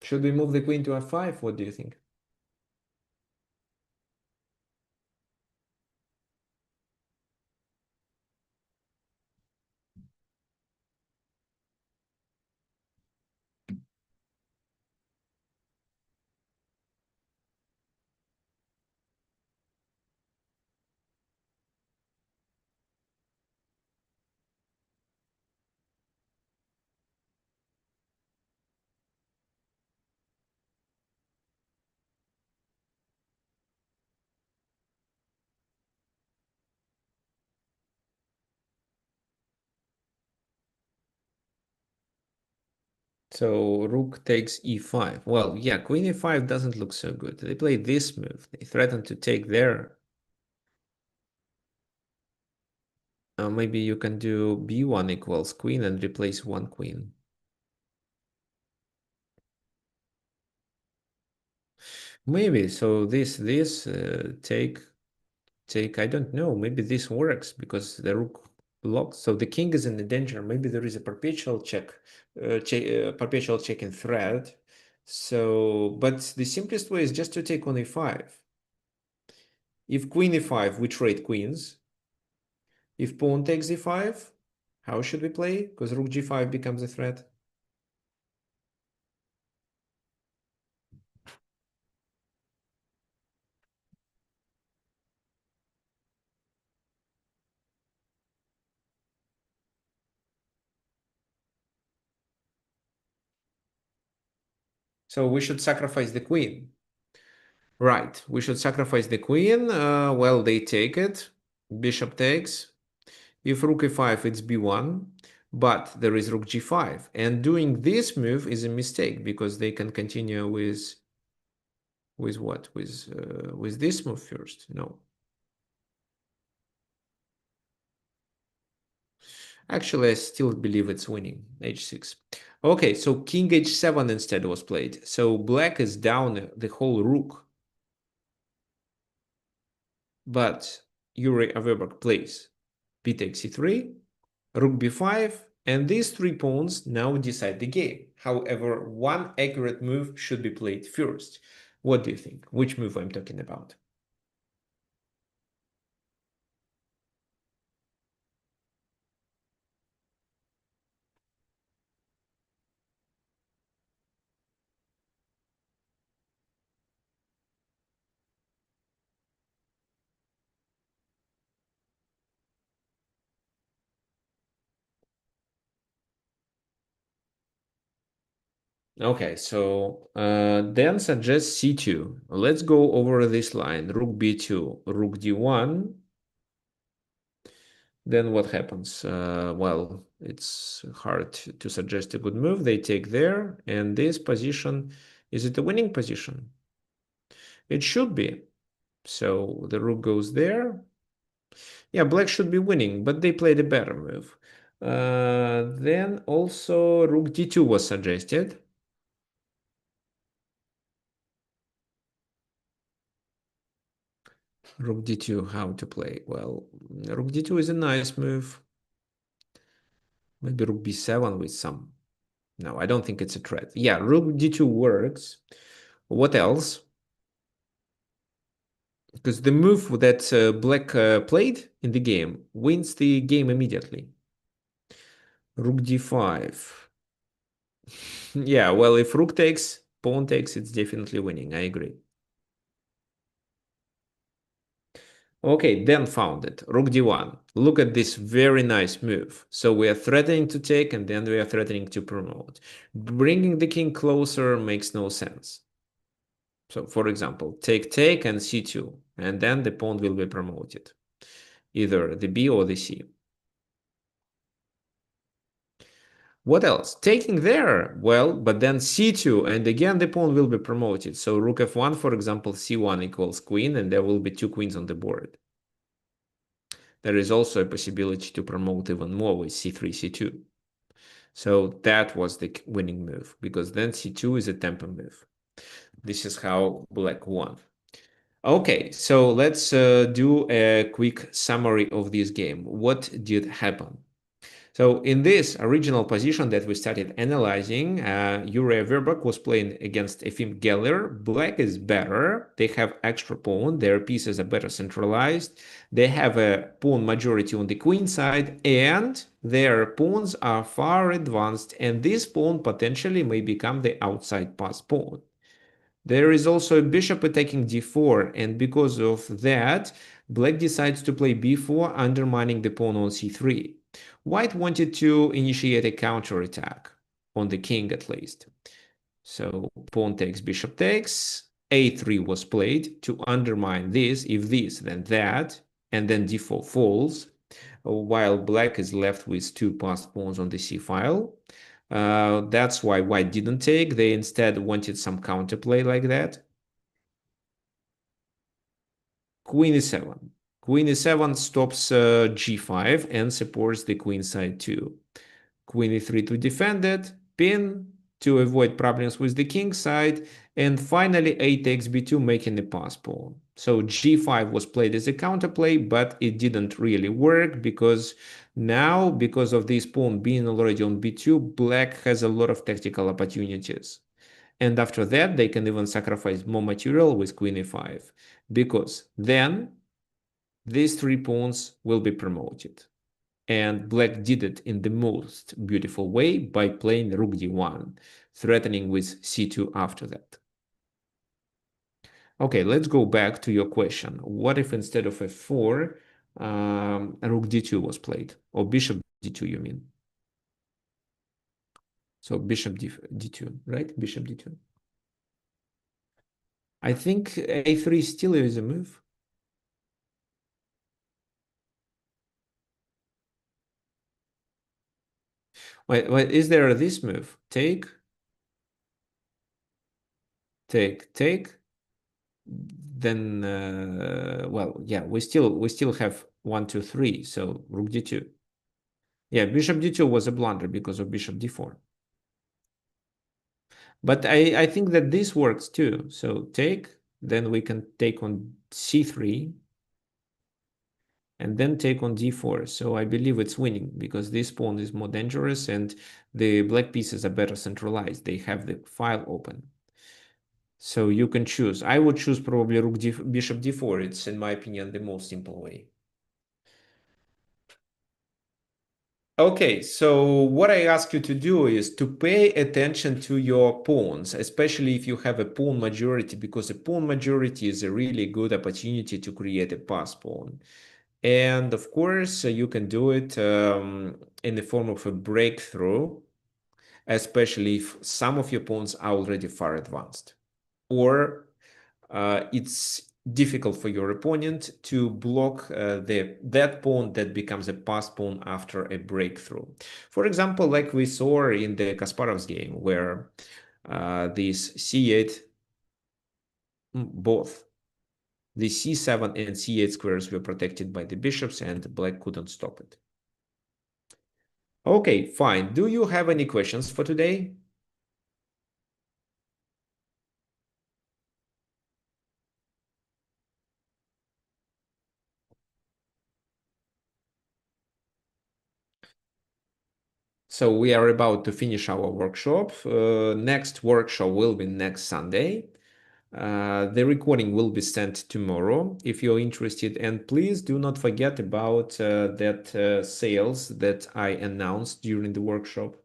Should we move the queen to f5? What do you think? So rook takes e5. Well, yeah, queen e5 doesn't look so good. They played this move. They threatened to take there. Maybe you can do b1 equals queen and replace one queen. Maybe. So this take take, I don't know, maybe this works because the rook blocks. So the king is in the danger. Maybe there is a perpetual check, perpetual check in threat. So, but the simplest way is just to take on a5. If queen e5, we trade queens. If pawn takes e5, how should we play? Because rook g5 becomes a threat. So we should sacrifice the queen. Right, we should sacrifice the queen. Well, they take it. Bishop takes. If rook e5, it's b1, but there is rook g5. And doing this move is a mistake because they can continue with what? With this move first. No. Actually, I still believe it's winning. H6. Okay, so king h7 instead was played. So black is down the whole rook. But Yuri Averberg plays b takes c3, rook b5, and these three pawns now decide the game. However, one accurate move should be played first. What do you think? Which move I'm talking about? Okay, so Dan suggests c2. Let's go over this line. Rook b2, rook d1. Then what happens? Well, it's hard to suggest a good move. They take there, and this position, is it a winning position? It should be. So the rook goes there. Yeah, black should be winning, but they played a better move. Then also rook d2 was suggested. Rook d2, how to play? Well, rook d2 is a nice move. Maybe rook b7 with some. No, I don't think it's a threat. Yeah, rook d2 works. What else? Because the move that black played in the game wins the game immediately. Rook d5. Yeah, well, if rook takes, pawn takes, it's definitely winning. I agree. Okay, then found it. Rook d1. Look at this very nice move. So we are threatening to take and then we are threatening to promote. Bringing the king closer makes no sense. So for example, take and c2, and then the pawn will be promoted, either the b or the c. What else? Taking there, well, but then c2, and again the pawn will be promoted. So rook f1, for example, c1 equals queen, and there will be two queens on the board. There is also a possibility to promote even more with c3, c2. So that was the winning move, because then c2 is a tempo move. This is how black won. Okay, so let's do a quick summary of this game. What did happen? So in this original position that we started analyzing, Yuri Verbak was playing against Efim Geller. Black is better. They have extra pawn. Their pieces are better centralized. They have a pawn majority on the queen side, and their pawns are far advanced, and this pawn potentially may become the outside pass pawn. There is also a bishop attacking d4, and because of that, black decides to play b4, undermining the pawn on c3. White wanted to initiate a counterattack, on the king at least. So pawn takes, bishop takes, a3 was played to undermine this, if this, then that, and then d4 falls, while black is left with two passed pawns on the c file. That's why white didn't take. They instead wanted some counterplay like that. Queen e7. Queen e7 stops g5 and supports the queen side too. Queen e3 to defend it, pin to avoid problems with the king side, and finally a takes b2, making a pass pawn. So g5 was played as a counterplay, but it didn't really work because now, because of this pawn being already on b2, black has a lot of tactical opportunities. And after that, they can even sacrifice more material with queen e5, because then these three pawns will be promoted. And black did it in the most beautiful way by playing rook d1, threatening with c2 after that. Okay, let's go back to your question. What if instead of f4, rook d2 was played? Or bishop d2, you mean? So bishop d2, right? Bishop d2. I think a3 still is a move. Wait, is there this move? Take, take. Then, well, yeah, we still have 1, 2, 3. So rook d2. Yeah, bishop d2 was a blunder because of bishop d4. But I think that this works too. So take, then we can take on c3, and then take on d4. So I believe it's winning because this pawn is more dangerous and the black pieces are better centralized. They have the file open. So you can choose. I would choose probably bishop d4. It's, in my opinion, the most simple way. Okay, so what I ask you to do is to pay attention to your pawns, especially if you have a pawn majority, because a pawn majority is a really good opportunity to create a pass pawn. And of course, you can do it in the form of a breakthrough, especially if some of your pawns are already far advanced. Or it's difficult for your opponent to block that pawn that becomes a pass pawn after a breakthrough. For example, like we saw in the Kasparov's game, where this c8, both the c7 and c8 squares were protected by the bishops, and black couldn't stop it. Okay, fine. Do you have any questions for today? So we are about to finish our workshop. Next workshop will be next Sunday. The recording will be sent tomorrow if you're interested. And please do not forget about that sales that I announced during the workshop.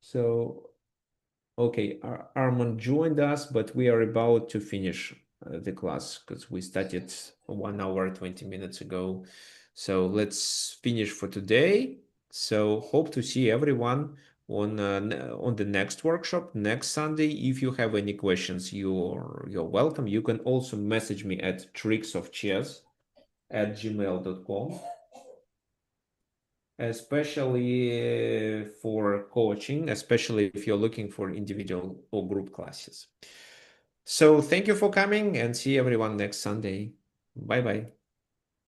So, okay, Armand joined us, but we are about to finish the class because we started 1 hour, 20 minutes ago. So let's finish for today. So hope to see everyone on the next workshop next Sunday. If you have any questions, you're welcome. You can also message me at tricksofchess@gmail.com, especially for coaching, especially if you're looking for individual or group classes. So thank you for coming, and see everyone next Sunday. Bye bye.